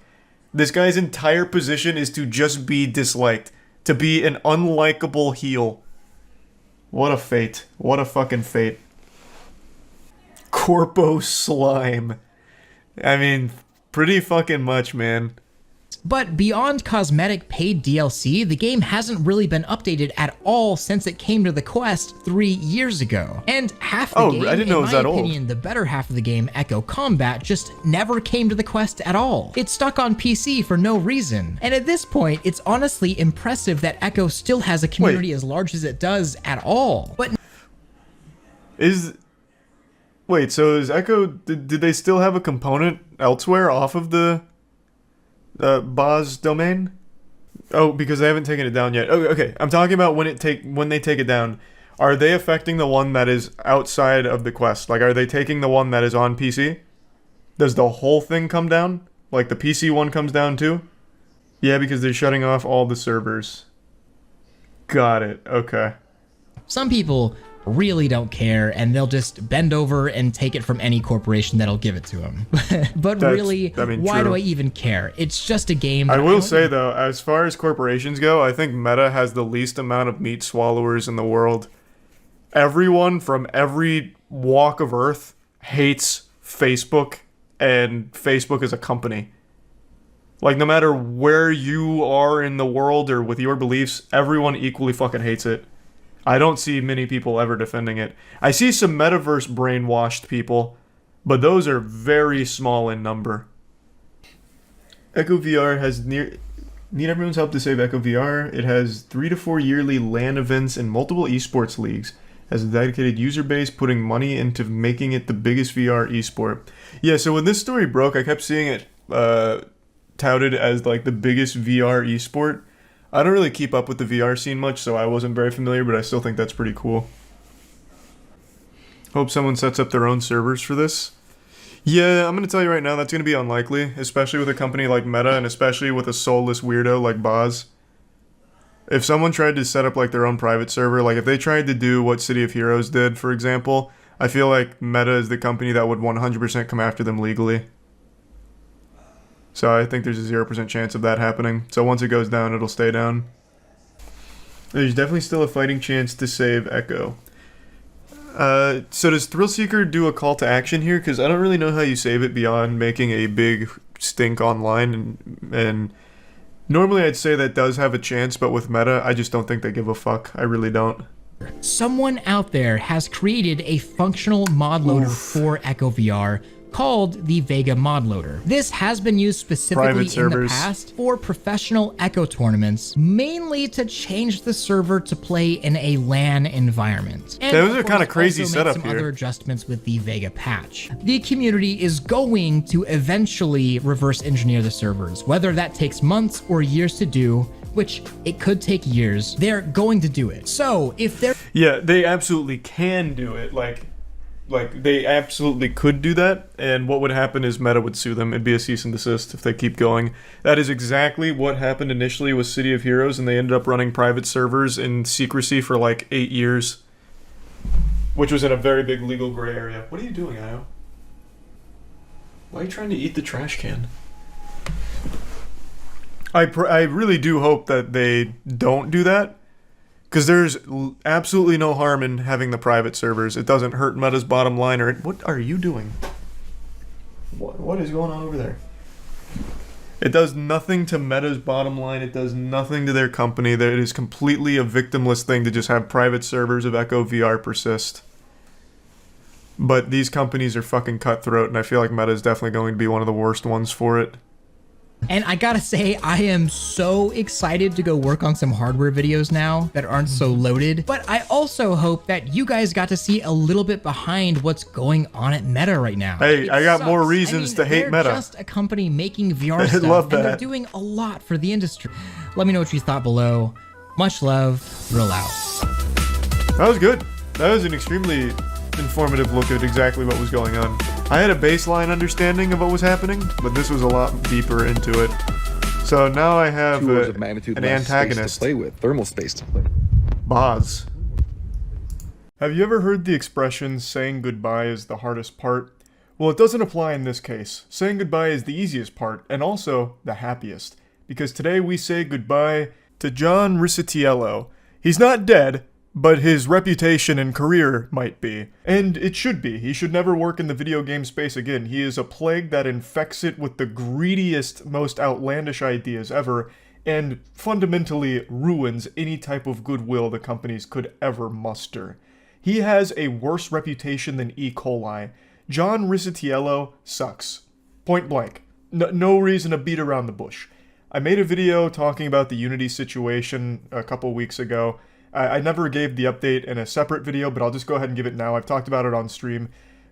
This guy's entire position is to just be disliked. To be an unlikable heel. What a fate. What a fucking fate. Corpo slime. I mean, pretty fucking much, man. But beyond cosmetic paid DLC, the game hasn't really been updated at all since it came to the Quest 3 years ago. And half the game, I didn't know it was in that my old. opinion, the better half of the game, Echo Combat, just never came to the Quest at all. It's stuck on PC for no reason. And at this point, it's honestly impressive that Echo still has a community as large as it does at all. But Wait, so is Echo... Did they still have a component elsewhere off of the Boz domain? Oh, because they haven't taken it down yet. Oh, okay. I'm talking about when they take it down. Are they affecting the one that is outside of the Quest? Like, are they taking the one that is on PC? Does the whole thing come down? Like, the PC one comes down too? Yeah, because they're shutting off all the servers. Got it. Okay. some people really don't care, and they'll just bend over and take it from any corporation that'll give it to them. But really, why do I even care? It's just a game. I will say, though, as far as corporations go, I think Meta has the least amount of meat swallowers in the world. Everyone from every walk of Earth hates Facebook, and Facebook is a company. Like, no matter where you are in the world or with your beliefs, everyone equally fucking hates it. I don't see many people ever defending it. I see some metaverse brainwashed people, but those are very small in number. Echo VR has need everyone's help to save Echo VR. It has 3 to 4 yearly LAN events and multiple esports leagues. Has a dedicated user base, putting money into making it the biggest VR esport. Yeah, so when this story broke, I kept seeing it touted as like the biggest VR esport. I don't really keep up with the VR scene much, so I wasn't very familiar, but I still think that's pretty cool. Hope someone sets up their own servers for this. Yeah, I'm going to tell you right now, that's going to be unlikely, especially with a company like Meta, and especially with a soulless weirdo like Boz. If someone tried to set up like their own private server, like if they tried to do what City of Heroes did, for example, I feel like Meta is the company that would 100% come after them legally. So I think there's a 0% chance of that happening. So once it goes down, it'll stay down. There's definitely still a fighting chance to save Echo. So does Thrillseeker do a call to action here? Because I don't really know how you save it beyond making a big stink online. And normally I'd say that does have a chance, but with Meta, I just don't think they give a fuck. I really don't. Someone out there has created a functional mod loader for Echo VR called the Vega mod loader. This has been used specifically in the past for professional Echo tournaments, mainly to change the server to play in a LAN environment. And those are kind of crazy setup some here. Other adjustments with the Vega patch. The community is going to eventually reverse engineer the servers, whether that takes months or years to do, which it could take years. They're going to do it. So if they're they absolutely can do it. Like they absolutely could do that, and what would happen is Meta would sue them. It'd be a cease and desist if they keep going. That is exactly what happened initially with City of Heroes, and they ended up running private servers in secrecy for like 8 years, which was in a very big legal gray area. What are you doing, Io? Why are you trying to eat the trash can? I really do hope that they don't do that, because there's absolutely no harm in having the private servers. It doesn't hurt Meta's bottom line. Or what are you doing? What is going on over there? It does nothing to Meta's bottom line. It does nothing to their company. That it is completely a victimless thing to just have private servers of Echo VR persist. But these companies are fucking cutthroat, and I feel like Meta is definitely going to be one of the worst ones for it. And I gotta say, I am so excited to go work on some hardware videos now that aren't so loaded. But I also hope that you guys got to see a little bit behind what's going on at Meta right now. Hey, I got more reasons to hate Meta. They're just a company making VR stuff, love that. and they're doing a lot for the industry. Let me know what you thought below. Much love. Roll out. That was good. That was an extremely informative look at exactly what was going on. I had a baseline understanding of what was happening, but this was a lot deeper into it. So now I have Two orders of magnitude an less space antagonist. to play with, thermal space to play. Boz. Have you ever heard the expression, saying goodbye is the hardest part? Well, it doesn't apply in this case. Saying goodbye is the easiest part, and also the happiest. Because today we say goodbye to John Riccitiello. He's not dead, but his reputation and career might be. And it should be. He should never work in the video game space again. He is a plague that infects it with the greediest, most outlandish ideas ever, and fundamentally ruins any type of goodwill the companies could ever muster. He has a worse reputation than E. coli. John Riccitiello sucks. Point blank. No reason to beat around the bush. I made a video talking about the Unity situation a couple weeks ago. I never gave the update in a separate video, but I'll just go ahead and give it now. I've talked about it on stream.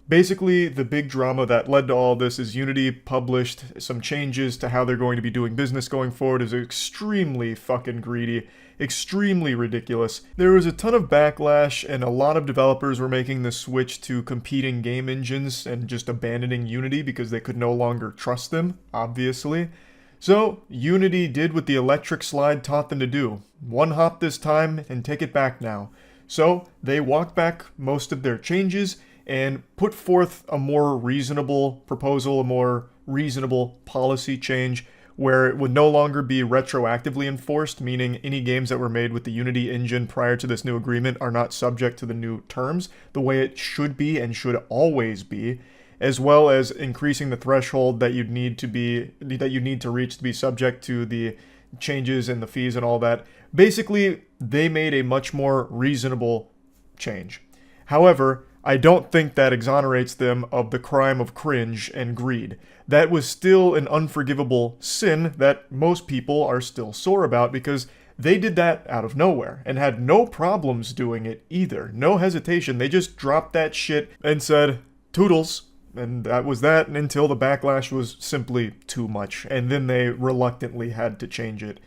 Basically, the big drama that led to all this is Unity published some changes to how they're going to be doing business going forward. Is extremely fucking greedy, extremely ridiculous. There was a ton of backlash, and a lot of developers were making the switch to competing game engines and just abandoning Unity because they could no longer trust them, obviously. So, Unity did what the electric slide taught them to do. One hop this time and take it back now. So, they walked back most of their changes and put forth a more reasonable proposal, a more reasonable policy change where it would no longer be retroactively enforced, meaning any games that were made with the Unity engine prior to this new agreement are not subject to the new terms, the way it should be and should always be, as well as increasing the threshold that you need to reach to be subject to the changes and the fees and all that. Basically, they made a much more reasonable change. However, I don't think that exonerates them of the crime of cringe and greed. That was still an unforgivable sin that most people are still sore about because they did that out of nowhere and had no problems doing it either. No hesitation. They just dropped that shit and said, toodles. And that was that until the backlash was simply too much. And then they reluctantly had to change it.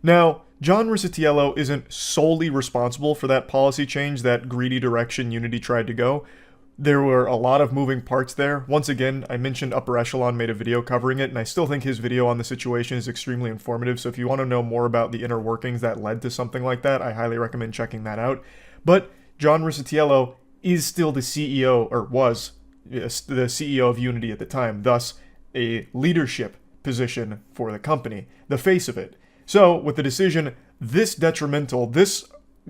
Now, John Riccitiello isn't solely responsible for that policy change, that greedy direction Unity tried to go. There were a lot of moving parts there. Once again, I mentioned Upper Echelon made a video covering it, and I still think his video on the situation is extremely informative. So if you want to know more about the inner workings that led to something like that, I highly recommend checking that out. But John Riccitiello is still the CEO, or was the CEO of Unity at the time, thus a leadership position for the company, the face of it. So, with the decision this detrimental, this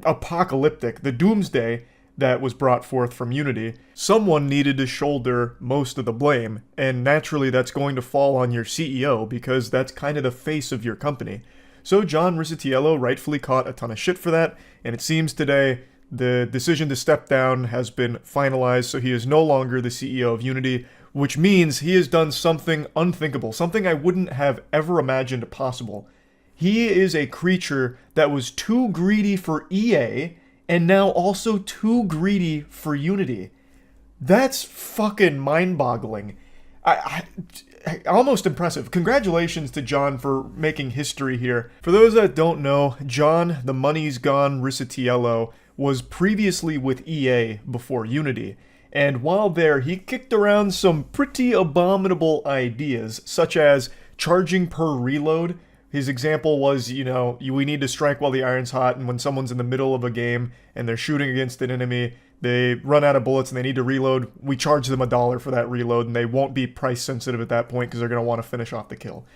apocalyptic, the doomsday that was brought forth from Unity, someone needed to shoulder most of the blame, and naturally that's going to fall on your CEO because that's kind of the face of your company. So John Riccitiello rightfully caught a ton of shit for that, and it seems today the decision to step down has been finalized, so he is no longer the CEO of Unity, which means he has done something unthinkable, something I wouldn't have ever imagined possible. He is a creature that was too greedy for EA, and now also too greedy for Unity. That's fucking mind-boggling. Almost impressive. Congratulations to John for making history here. For those that don't know, John, the money's gone Riccitiello, was previously with EA before Unity, and while there, he kicked around some pretty abominable ideas, such as charging per reload. His example was, we need to strike while the iron's hot, and when someone's in the middle of a game and they're shooting against an enemy, they run out of bullets and they need to reload, we charge them $1 for that reload, and they won't be price sensitive at that point because they're going to want to finish off the kill.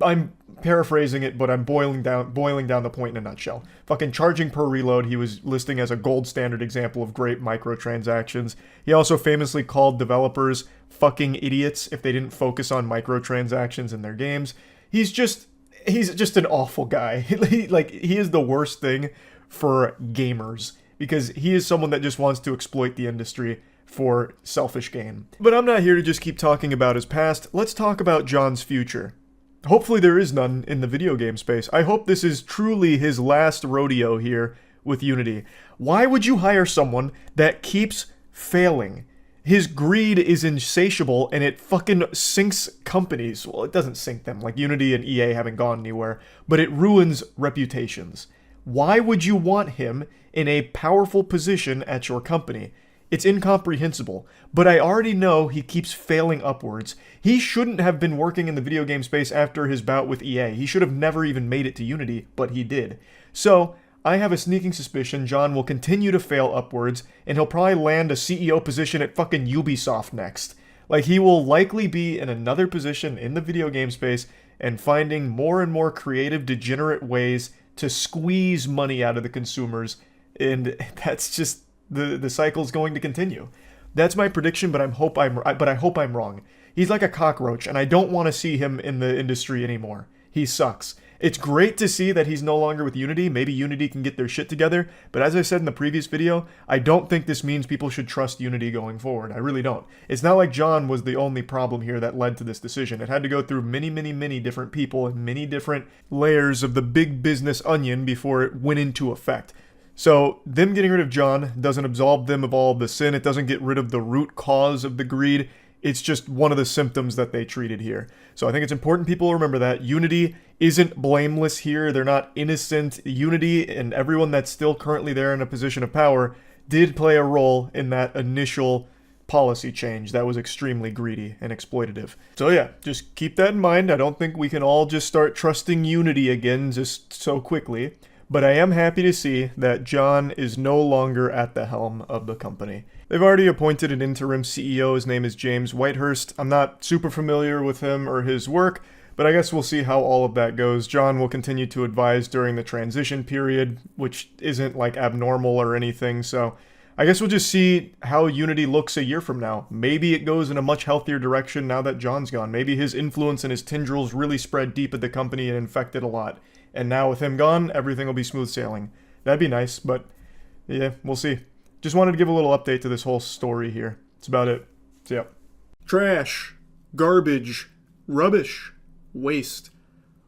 I'm paraphrasing it, but I'm boiling down the point in a nutshell. Fucking charging per reload, he was listing as a gold standard example of great microtransactions. He also famously called developers fucking idiots if they didn't focus on microtransactions in their games. He's just an awful guy. He is the worst thing for gamers because he is someone that just wants to exploit the industry for selfish gain. But I'm not here to just keep talking about his past. Let's talk about John's future. hopefully there is none in the video game space. I hope this is truly his last rodeo here with Unity. Why would you hire someone that keeps failing? His greed is insatiable and it fucking sinks companies. Well, it doesn't sink them, like Unity and EA haven't gone anywhere, but it ruins reputations. Why would you want him in a powerful position at your company? It's incomprehensible, but I already know he keeps failing upwards. He shouldn't have been working in the video game space after his bout with EA. He should have never even made it to Unity, but he did. So, I have a sneaking suspicion John will continue to fail upwards, and he'll probably land a CEO position at fucking Ubisoft next. Like, he will likely be in another position in the video game space and finding more and more creative, degenerate ways to squeeze money out of the consumers, and that's just the cycle's going to continue. That's my prediction, but I hope I'm wrong. He's like a cockroach, and I don't want to see him in the industry anymore. He sucks. It's great to see that he's no longer with Unity. Maybe Unity can get their shit together, but as I said in the previous video, I don't think this means people should trust Unity going forward. I really don't. It's not like John was the only problem here that led to this decision. It had to go through many different people and many different layers of the big business onion before it went into effect. So, them getting rid of John doesn't absolve them of all the sin. It doesn't get rid of the root cause of the greed. It's just one of the symptoms that they treated here. So I think it's important people remember that. Unity isn't blameless here. They're not innocent. Unity and everyone that's still currently there in a position of power did play a role in that initial policy change that was extremely greedy and exploitative. So yeah, just keep that in mind. I don't think we can all just start trusting Unity again just so quickly. But I am happy to see that John is no longer at the helm of the company. They've already appointed an interim CEO. His name is James Whitehurst. I'm not super familiar with him or his work, but I guess we'll see how all of that goes. John will continue to advise during the transition period, which isn't like abnormal or anything, so I guess we'll just see how Unity looks a year from now. Maybe it goes in a much healthier direction now that John's gone. Maybe his influence and his tendrils really spread deep at the company and infected a lot. And now with him gone, everything will be smooth sailing. That'd be nice, but yeah, we'll see. Just wanted to give a little update to this whole story here. That's about it. So yeah. Trash, garbage, rubbish, waste.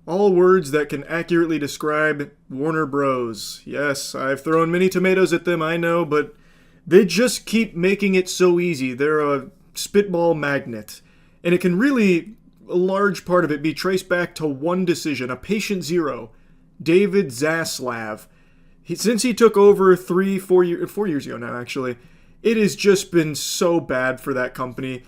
All words that can accurately describe Warner Bros. Yes, I've thrown many tomatoes at them, I know, but they just keep making it so easy. They're a spitball magnet. And it can really, a large part of it, be traced back to one decision, a patient zero, David Zaslav. Since he took over 4 years ago now, actually, it has just been so bad for that company.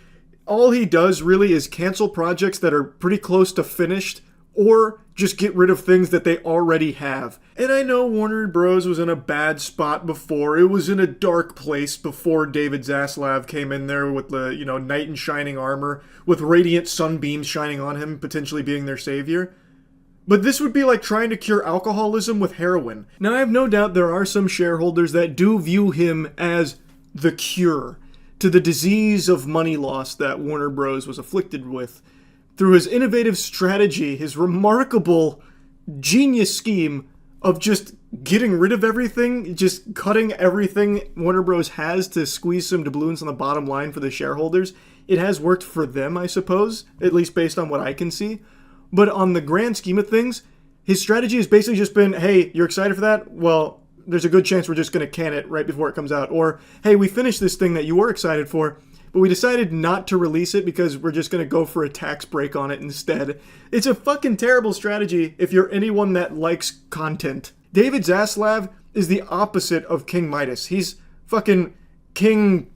All he does really is cancel projects that are pretty close to finished, or just get rid of things that they already have. And I know Warner Bros. Was in a bad spot before. It was in a dark place before David Zaslav came in there with the, knight in shining armor, with radiant sunbeams shining on him, potentially being their savior. But this would be like trying to cure alcoholism with heroin. Now, I have no doubt there are some shareholders that do view him as the cure to the disease of money loss that Warner Bros. Was afflicted with. Through his innovative strategy, his remarkable genius scheme of just getting rid of everything, just cutting everything Warner Bros. Has to squeeze some doubloons on the bottom line for the shareholders, it has worked for them, I suppose, at least based on what I can see. But on the grand scheme of things, his strategy has basically just been, hey, you're excited for that? Well, there's a good chance we're just going to can it right before it comes out. Or, hey, we finished this thing that you were excited for, but we decided not to release it because we're just going to go for a tax break on it instead. It's a fucking terrible strategy if you're anyone that likes content. David Zaslav is the opposite of King Midas. He's fucking King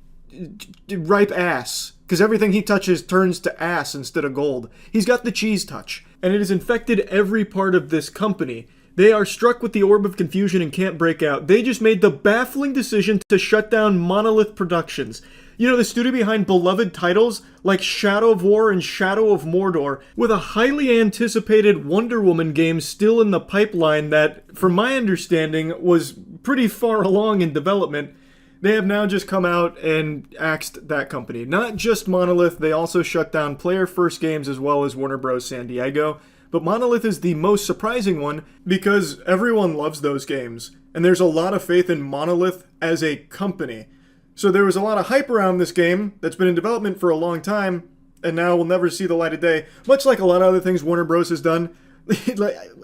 ripe ass, because everything he touches turns to ass instead of gold. He's got the cheese touch, and it has infected every part of this company. They are struck with the orb of confusion and can't break out. They just made the baffling decision to shut down Monolith Productions. The studio behind beloved titles like Shadow of War and Shadow of Mordor, with a highly anticipated Wonder Woman game still in the pipeline that, from my understanding, was pretty far along in development. They have now just come out and axed that company. Not just Monolith, they also shut down Player First Games as well as Warner Bros. San Diego. But Monolith is the most surprising one because everyone loves those games. And there's a lot of faith in Monolith as a company. So there was a lot of hype around this game that's been in development for a long time, and now will never see the light of day, much like a lot of other things Warner Bros. Has done.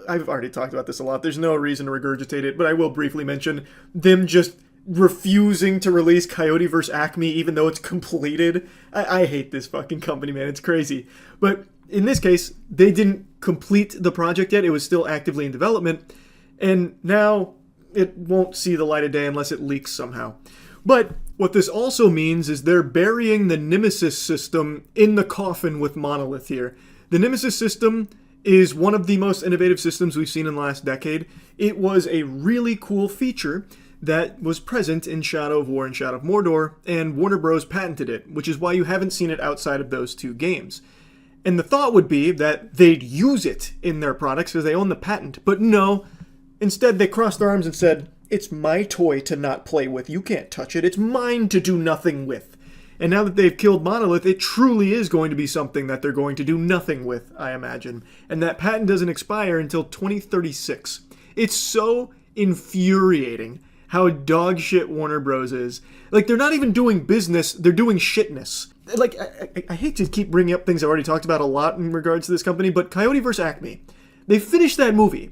I've already talked about this a lot. There's no reason to regurgitate it, but I will briefly mention them just refusing to release Coyote vs. Acme even though it's completed. I hate this fucking company, man. It's crazy. But in this case, they didn't complete the project yet. It was still actively in development, and now it won't see the light of day unless it leaks somehow. But what this also means is they're burying the Nemesis system in the coffin with Monolith here. The Nemesis system is one of the most innovative systems we've seen in the last decade. It was a really cool feature that was present in Shadow of War and Shadow of Mordor, and Warner Bros. Patented it, which is why you haven't seen it outside of those two games. And the thought would be that they'd use it in their products because they own the patent, but no. Instead, they crossed their arms and said, "It's my toy to not play with. You can't touch it. It's mine to do nothing with." And now that they've killed Monolith, it truly is going to be something that they're going to do nothing with, I imagine. And that patent doesn't expire until 2036. It's so infuriating how dog shit Warner Bros. Is. Like, they're not even doing business, they're doing shitness. Like, I hate to keep bringing up things I've already talked about a lot in regards to this company, but Coyote vs. Acme, they finished that movie.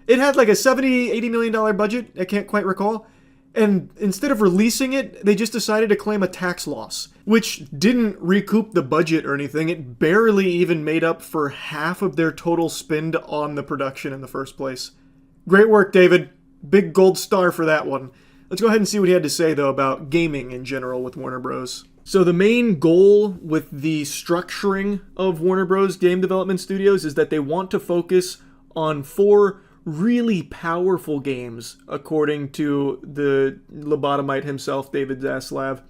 It had like a $70-80 million budget, I can't quite recall. And instead of releasing it, they just decided to claim a tax loss, which didn't recoup the budget or anything. It barely even made up for half of their total spend on the production in the first place. Great work, David. Big gold star for that one. Let's go ahead and see what he had to say, though, about gaming in general with Warner Bros. So the main goal with the structuring of Warner Bros. Game development studios is that they want to focus on 4 really powerful games, according to the lobotomite himself, David Zaslav.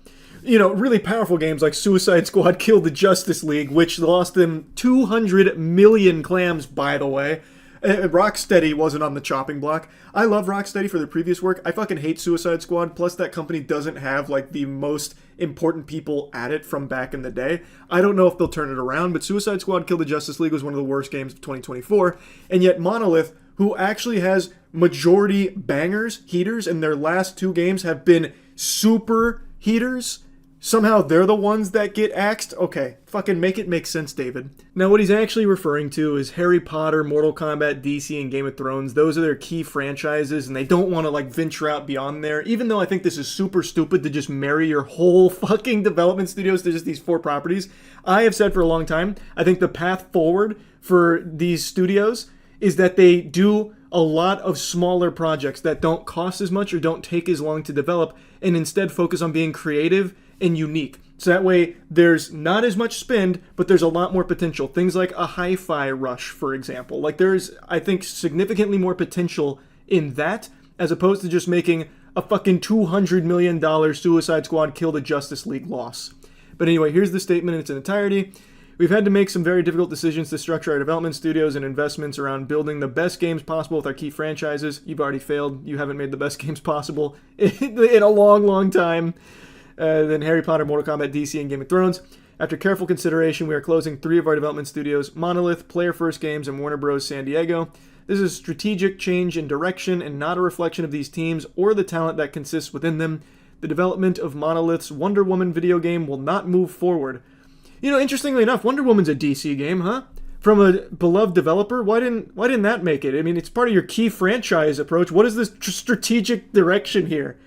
You know, really powerful games like Suicide Squad Killed the Justice League, which lost them 200 million clams, by the way. Rocksteady wasn't on the chopping block. I love Rocksteady for their previous work. I fucking hate Suicide Squad, plus that company doesn't have, like, the most important people at it from back in the day. I don't know if they'll turn it around, but Suicide Squad Killed the Justice League was one of the worst games of 2024, and yet Monolith, who actually has majority bangers, heaters, and their last 2 games have been super heaters, somehow they're the ones that get axed? Okay, fucking make it make sense, David. Now, what he's actually referring to is Harry Potter, Mortal Kombat, DC, and Game of Thrones. Those are their key franchises, and they don't want to, like, venture out beyond there, even though I think this is super stupid to just marry your whole fucking development studios to just these 4 properties. I have said for a long time, I think the path forward for these studios is that they do a lot of smaller projects that don't cost as much or don't take as long to develop, and instead focus on being creative and unique. So that way there's not as much spend, but there's a lot more potential. Things like a Hi-Fi Rush, for example. Like, there's, I think, significantly more potential in that, as opposed to just making a fucking $200 million Suicide Squad Kill the Justice League loss. But anyway, here's the statement in its entirety. We've had to make some very difficult decisions to structure our development studios and investments around building the best games possible with our key franchises. You've already failed. You haven't made the best games possible in a long, long time. Than Harry Potter, Mortal Kombat, DC, and Game of Thrones. After careful consideration, we are closing 3 of our development studios, Monolith, Player First Games, and Warner Bros. San Diego. This is a strategic change in direction and not a reflection of these teams or the talent that consists within them. The development of Monolith's Wonder Woman video game will not move forward. You know, interestingly enough, Wonder Woman's a DC game, huh? From a beloved developer? Why didn't that make it? I mean, it's part of your key franchise approach. What is this strategic direction here?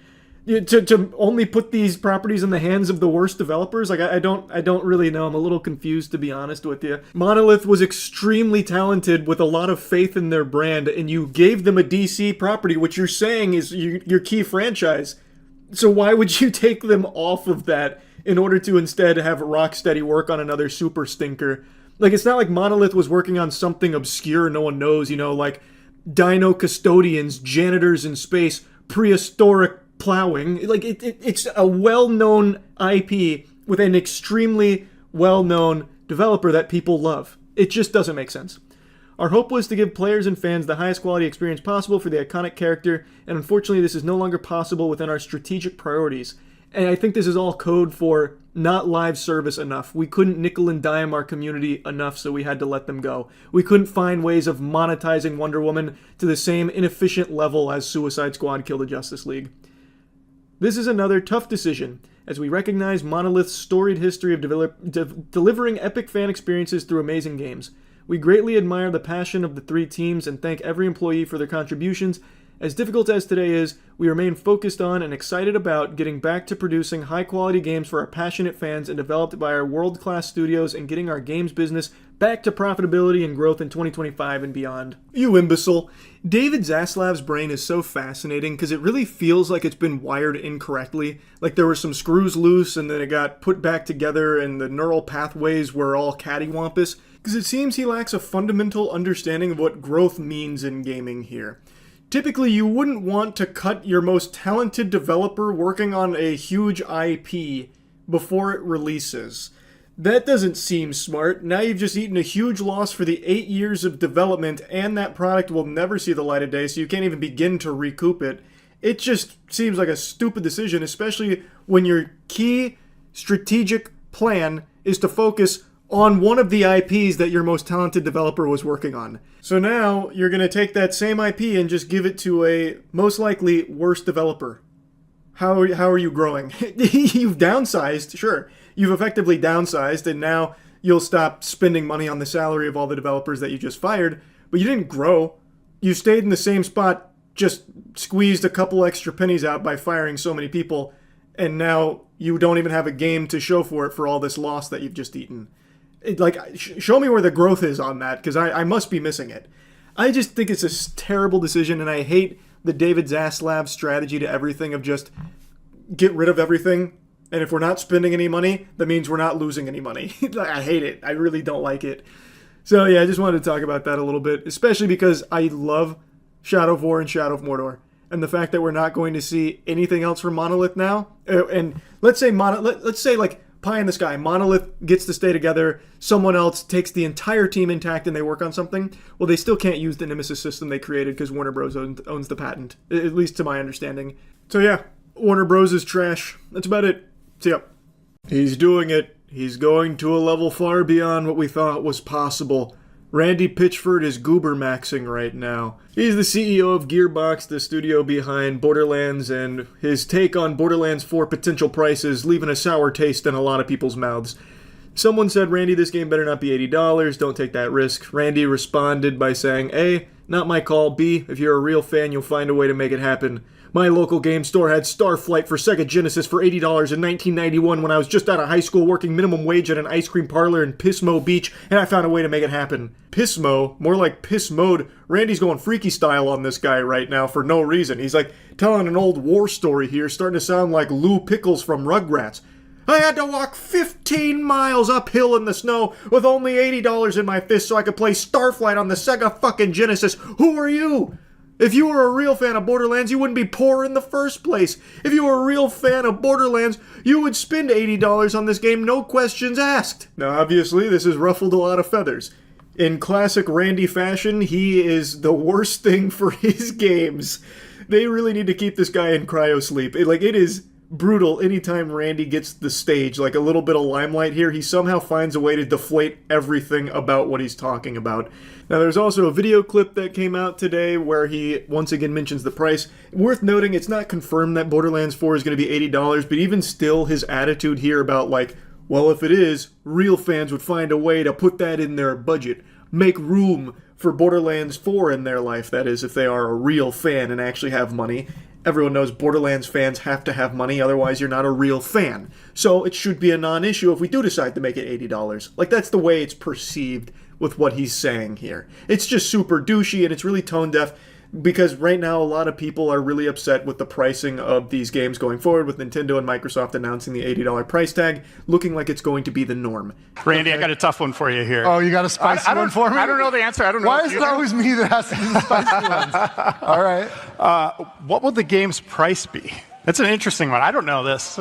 To only put these properties in the hands of the worst developers? Like, I don't really know. I'm a little confused, to be honest with you. Monolith was extremely talented with a lot of faith in their brand, and you gave them a DC property, which you're saying is your key franchise. So why would you take them off of that in order to instead have Rocksteady work on another super stinker? Like, it's not like Monolith was working on something obscure no one knows, you know, like Dino Custodians, Janitors in Space, Prehistoric Plowing. Like, it's a well-known IP with an extremely well-known developer that people love. It just doesn't make sense. Our hope was to give players and fans the highest quality experience possible for the iconic character, and unfortunately this is no longer possible within our strategic priorities. And I think this is all code for not live service enough. We couldn't nickel and dime our community enough, so we had to let them go. We couldn't find ways of monetizing Wonder Woman to the same inefficient level as Suicide Squad Kill the Justice League. This is another tough decision, as we recognize Monolith's storied history of delivering epic fan experiences through amazing games. We greatly admire the passion of the three teams and thank every employee for their contributions. As difficult as today is, we remain focused on and excited about getting back to producing high-quality games for our passionate fans and developed by our world-class studios and getting our games business back to profitability and growth in 2025 and beyond. You imbecile. David Zaslav's brain is so fascinating because it really feels like it's been wired incorrectly. Like there were some screws loose and then it got put back together and the neural pathways were all cattywampus. Because it seems he lacks a fundamental understanding of what growth means in gaming here. Typically, you wouldn't want to cut your most talented developer working on a huge IP before it releases. That doesn't seem smart. Now you've just eaten a huge loss for the 8 years of development, and that product will never see the light of day, so you can't even begin to recoup it. It just seems like a stupid decision, especially when your key strategic plan is to focus on one of the IPs that your most talented developer was working on. So now you're going to take that same IP and just give it to a most likely worse developer. How are you growing? You've downsized, sure. You've effectively downsized, and now you'll stop spending money on the salary of all the developers that you just fired, but you didn't grow. You stayed in the same spot, just squeezed a couple extra pennies out by firing so many people, and now you don't even have a game to show for it for all this loss that you've just eaten. Show me where the growth is on that, because I must be missing it. I just think it's a terrible decision, and I hate the David Zaslav strategy to everything of just get rid of everything, and if we're not spending any money, that means we're not losing any money. I hate it. I really don't like it. So yeah, I just wanted to talk about that a little bit, especially because I love Shadow of War and Shadow of Mordor, and the fact that we're not going to see anything else from Monolith now, and let's say like pie in the sky, Monolith gets to stay together, someone else takes the entire team intact and they work on something, well, they still can't use the Nemesis system they created because Warner Bros. Owns the patent, at least to my understanding. So yeah, Warner Bros. Is trash. That's about it. See ya. He's doing it. He's going to a level far beyond what we thought was possible. Randy Pitchford is goober maxing right now. He's the CEO of Gearbox, the studio behind Borderlands, and his take on Borderlands 4 potential prices leaving a sour taste in a lot of people's mouths. Someone said, Randy, this game better not be $80, don't take that risk. Randy responded by saying, A, not my call, B, if you're a real fan, you'll find a way to make it happen. My local game store had Starflight for Sega Genesis for $80 in 1991 when I was just out of high school working minimum wage at an ice cream parlor in Pismo Beach, and I found a way to make it happen. Pismo? More like Piss Mode. Randy's going freaky style on this guy right now for no reason. He's like telling an old war story here, starting to sound like Lou Pickles from Rugrats. I had to walk 15 miles uphill in the snow with only $80 in my fist so I could play Starflight on the Sega fucking Genesis. Who are you? If you were a real fan of Borderlands, you wouldn't be poor in the first place. If you were a real fan of Borderlands, you would spend $80 on this game, no questions asked. Now, obviously, this has ruffled a lot of feathers. In classic Randy fashion, he is the worst thing for his games. They really need to keep this guy in cryosleep. It is brutal anytime Randy gets the stage, like a little bit of limelight here, he somehow finds a way to deflate everything about what he's talking about. Now, there's also a video clip that came out today where he once again mentions the price. Worth noting, it's not confirmed that Borderlands 4 is going to be $80, but even still, his attitude here about well, if it is, real fans would find a way to put that in their budget. Make room for Borderlands 4 in their life, that is, if they are a real fan and actually have money. Everyone knows Borderlands fans have to have money, otherwise you're not a real fan. So it should be a non-issue if we do decide to make it $80. That's the way it's perceived with what he's saying here. It's just super douchey and it's really tone-deaf because right now a lot of people are really upset with the pricing of these games going forward, with Nintendo and Microsoft announcing the $80 price tag, looking like it's going to be the norm. Randy, I got a tough one for you here. Oh, you got a spicy one for me? I don't know the answer. I don't know. Why is it always me that has to do the spicy ones? All right. What will the game's price be? That's an interesting one. I don't know this.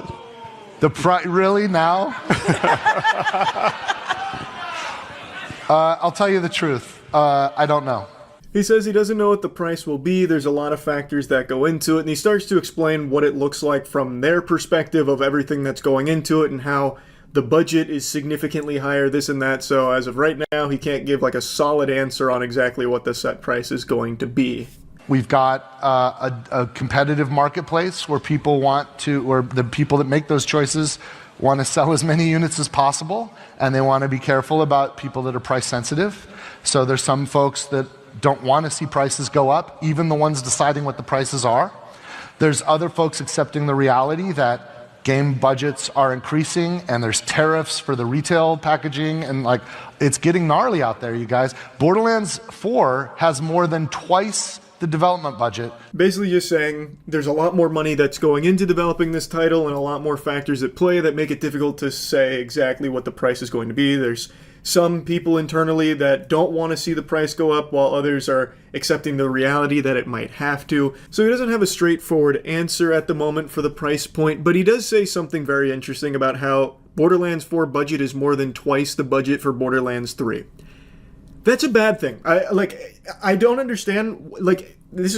Really, now? I'll tell you the truth. I don't know. He says he doesn't know what the price will be, there's a lot of factors that go into it, and he starts to explain what it looks like from their perspective of everything that's going into it and how the budget is significantly higher, this and that, so as of right now, he can't give a solid answer on exactly what the set price is going to be. We've got a competitive marketplace where people want to, or the people that make those choices want to sell as many units as possible, and they want to be careful about people that are price sensitive. So there's some folks that don't want to see prices go up, even the ones deciding what the prices are. There's other folks accepting the reality that game budgets are increasing and there's tariffs for the retail packaging, and like, it's getting gnarly out there, you guys. Borderlands 4 has more than twice the development budget. Basically just saying there's a lot more money that's going into developing this title and a lot more factors at play that make it difficult to say exactly what the price is going to be. There's some people internally that don't want to see the price go up, while others are accepting the reality that it might have to. So he doesn't have a straightforward answer at the moment for the price point, but he does say something very interesting about how Borderlands 4 budget is more than twice the budget for Borderlands 3. That's a bad thing. I don't understand,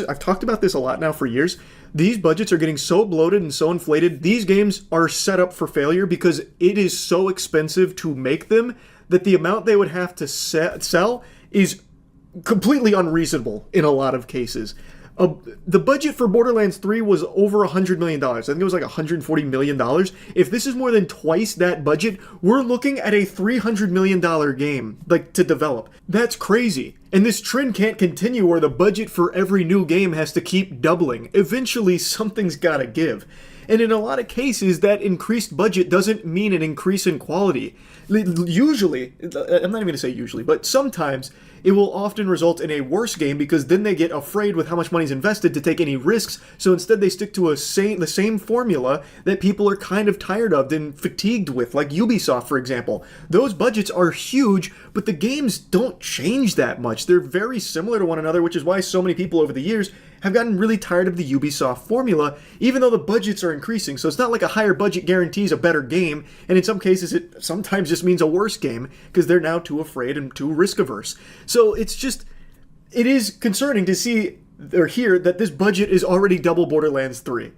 I've talked about this a lot now for years. These budgets are getting so bloated and so inflated. These games are set up for failure because it is so expensive to make them that the amount they would have to sell is completely unreasonable in a lot of cases. The budget for Borderlands 3 was over $100 million. I think it was like $140 million. If this is more than twice that budget, we're looking at a $300 million game, to develop. That's crazy. And this trend can't continue where the budget for every new game has to keep doubling. Eventually, something's gotta give. And in a lot of cases, that increased budget doesn't mean an increase in quality. Usually, I'm not even going to say usually, but sometimes it will often result in a worse game because then they get afraid with how much money's invested to take any risks, so instead they stick to the same formula that people are kind of tired of and fatigued with, like Ubisoft, for example. Those budgets are huge, but the games don't change that much. They're very similar to one another, which is why so many people over the years have gotten really tired of the Ubisoft formula, even though the budgets are increasing. So it's not like a higher budget guarantees a better game, and in some cases it sometimes just means a worse game because they're now too afraid and too risk averse. So it is concerning to see or hear that this budget is already double Borderlands 3.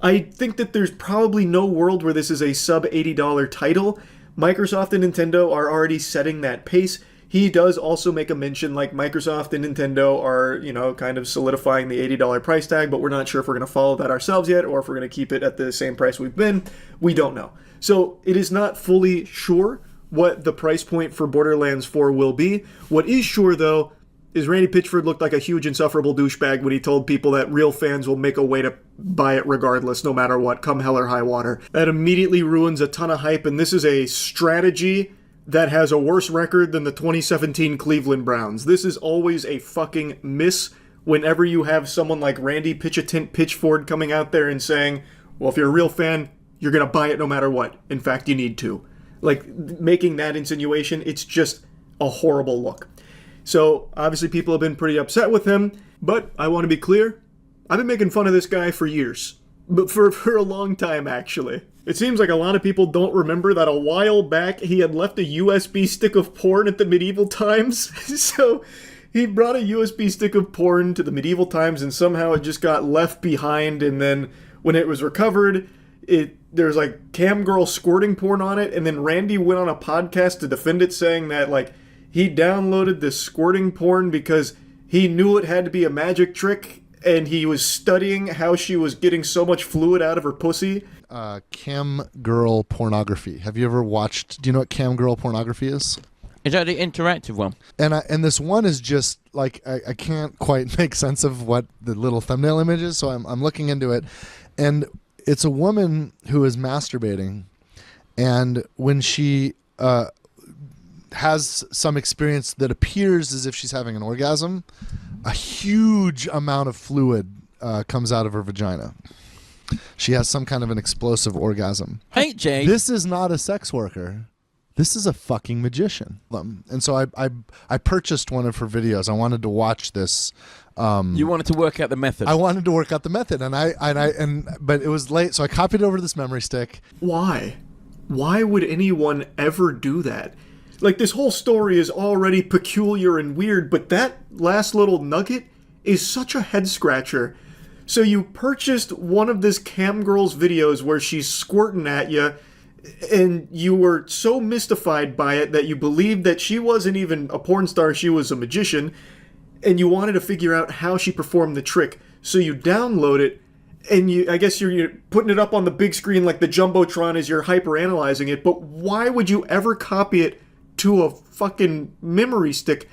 I think that there's probably no world where this is a sub $80 title. Microsoft and Nintendo are already setting that pace. He does also make a mention like Microsoft and Nintendo are, kind of solidifying the $80 price tag, but we're not sure if we're going to follow that ourselves yet or if we're going to keep it at the same price we've been. We don't know. So it is not fully sure what the price point for Borderlands 4 will be. What is sure, though, is Randy Pitchford looked like a huge insufferable douchebag when he told people that real fans will make a way to buy it regardless, no matter what, come hell or high water. That immediately ruins a ton of hype, and this is a strategy that has a worse record than the 2017 Cleveland Browns. This is always a fucking miss whenever you have someone like Randy Pitchford coming out there and saying, well, if you're a real fan, you're going to buy it no matter what. In fact, you need to. Making that insinuation, it's just a horrible look. So, obviously people have been pretty upset with him, but I want to be clear, I've been making fun of this guy for years. But for a long time, actually. It seems like a lot of people don't remember that a while back he had left a USB stick of porn at the medieval times. So he brought a USB stick of porn to the medieval times and somehow it just got left behind, and then when it was recovered, there's cam girl squirting porn on it, and then Randy went on a podcast to defend it, saying that he downloaded this squirting porn because he knew it had to be a magic trick and he was studying how she was getting so much fluid out of her pussy. Cam girl pornography. Have you ever watched? Do you know what cam girl pornography is? Is that the interactive one? And this one is just I can't quite make sense of what the little thumbnail image is, so I'm looking into it, and it's a woman who is masturbating, and when she has some experience that appears as if she's having an orgasm, a huge amount of fluid comes out of her vagina. She has some kind of an explosive orgasm. Hey, Jay. This is not a sex worker. This is a fucking magician. And so I purchased one of her videos. I wanted to watch this. You wanted to work out the method. I wanted to work out the method, but it was late, so I copied it over to this memory stick. Why? Why would anyone ever do that? This whole story is already peculiar and weird, but that last little nugget is such a head scratcher. So you purchased one of this cam girl's videos where she's squirting at you, and you were so mystified by it that you believed that she wasn't even a porn star, she was a magician. and you wanted to figure out how she performed the trick. So you download it, and I guess you're putting it up on the big screen like the Jumbotron as you're hyper-analyzing it, but why would you ever copy it to a fucking memory stick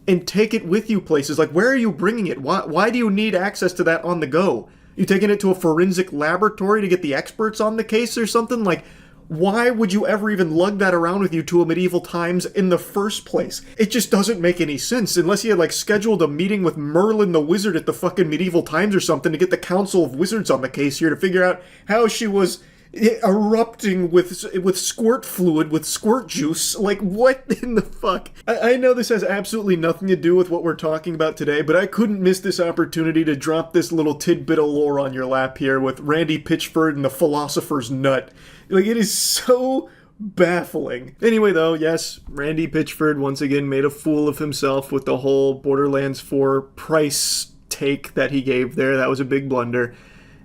and take it with you places? Like, where are you bringing it? Why do you need access to that on the go? You taking it to a forensic laboratory to get the experts on the case or something? Like, why would you ever even lug that around with you to a medieval times in the first place? It just doesn't make any sense, unless you had, like, scheduled a meeting with Merlin the Wizard at the fucking medieval times or something to get the Council of Wizards on the case here to figure out how she was erupting with squirt fluid, with squirt juice. Like, what in the fuck? I know this has absolutely nothing to do with what we're talking about today, but I couldn't miss this opportunity to drop this little tidbit of lore on your lap here with Randy Pitchford and the Philosopher's Nut. Like, it is so baffling. Anyway, though, yes, Randy Pitchford once again made a fool of himself with the whole Borderlands 4 price take that he gave there. That was a big blunder.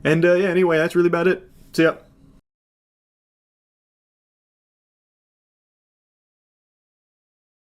And yeah, anyway, that's really about it. So yeah.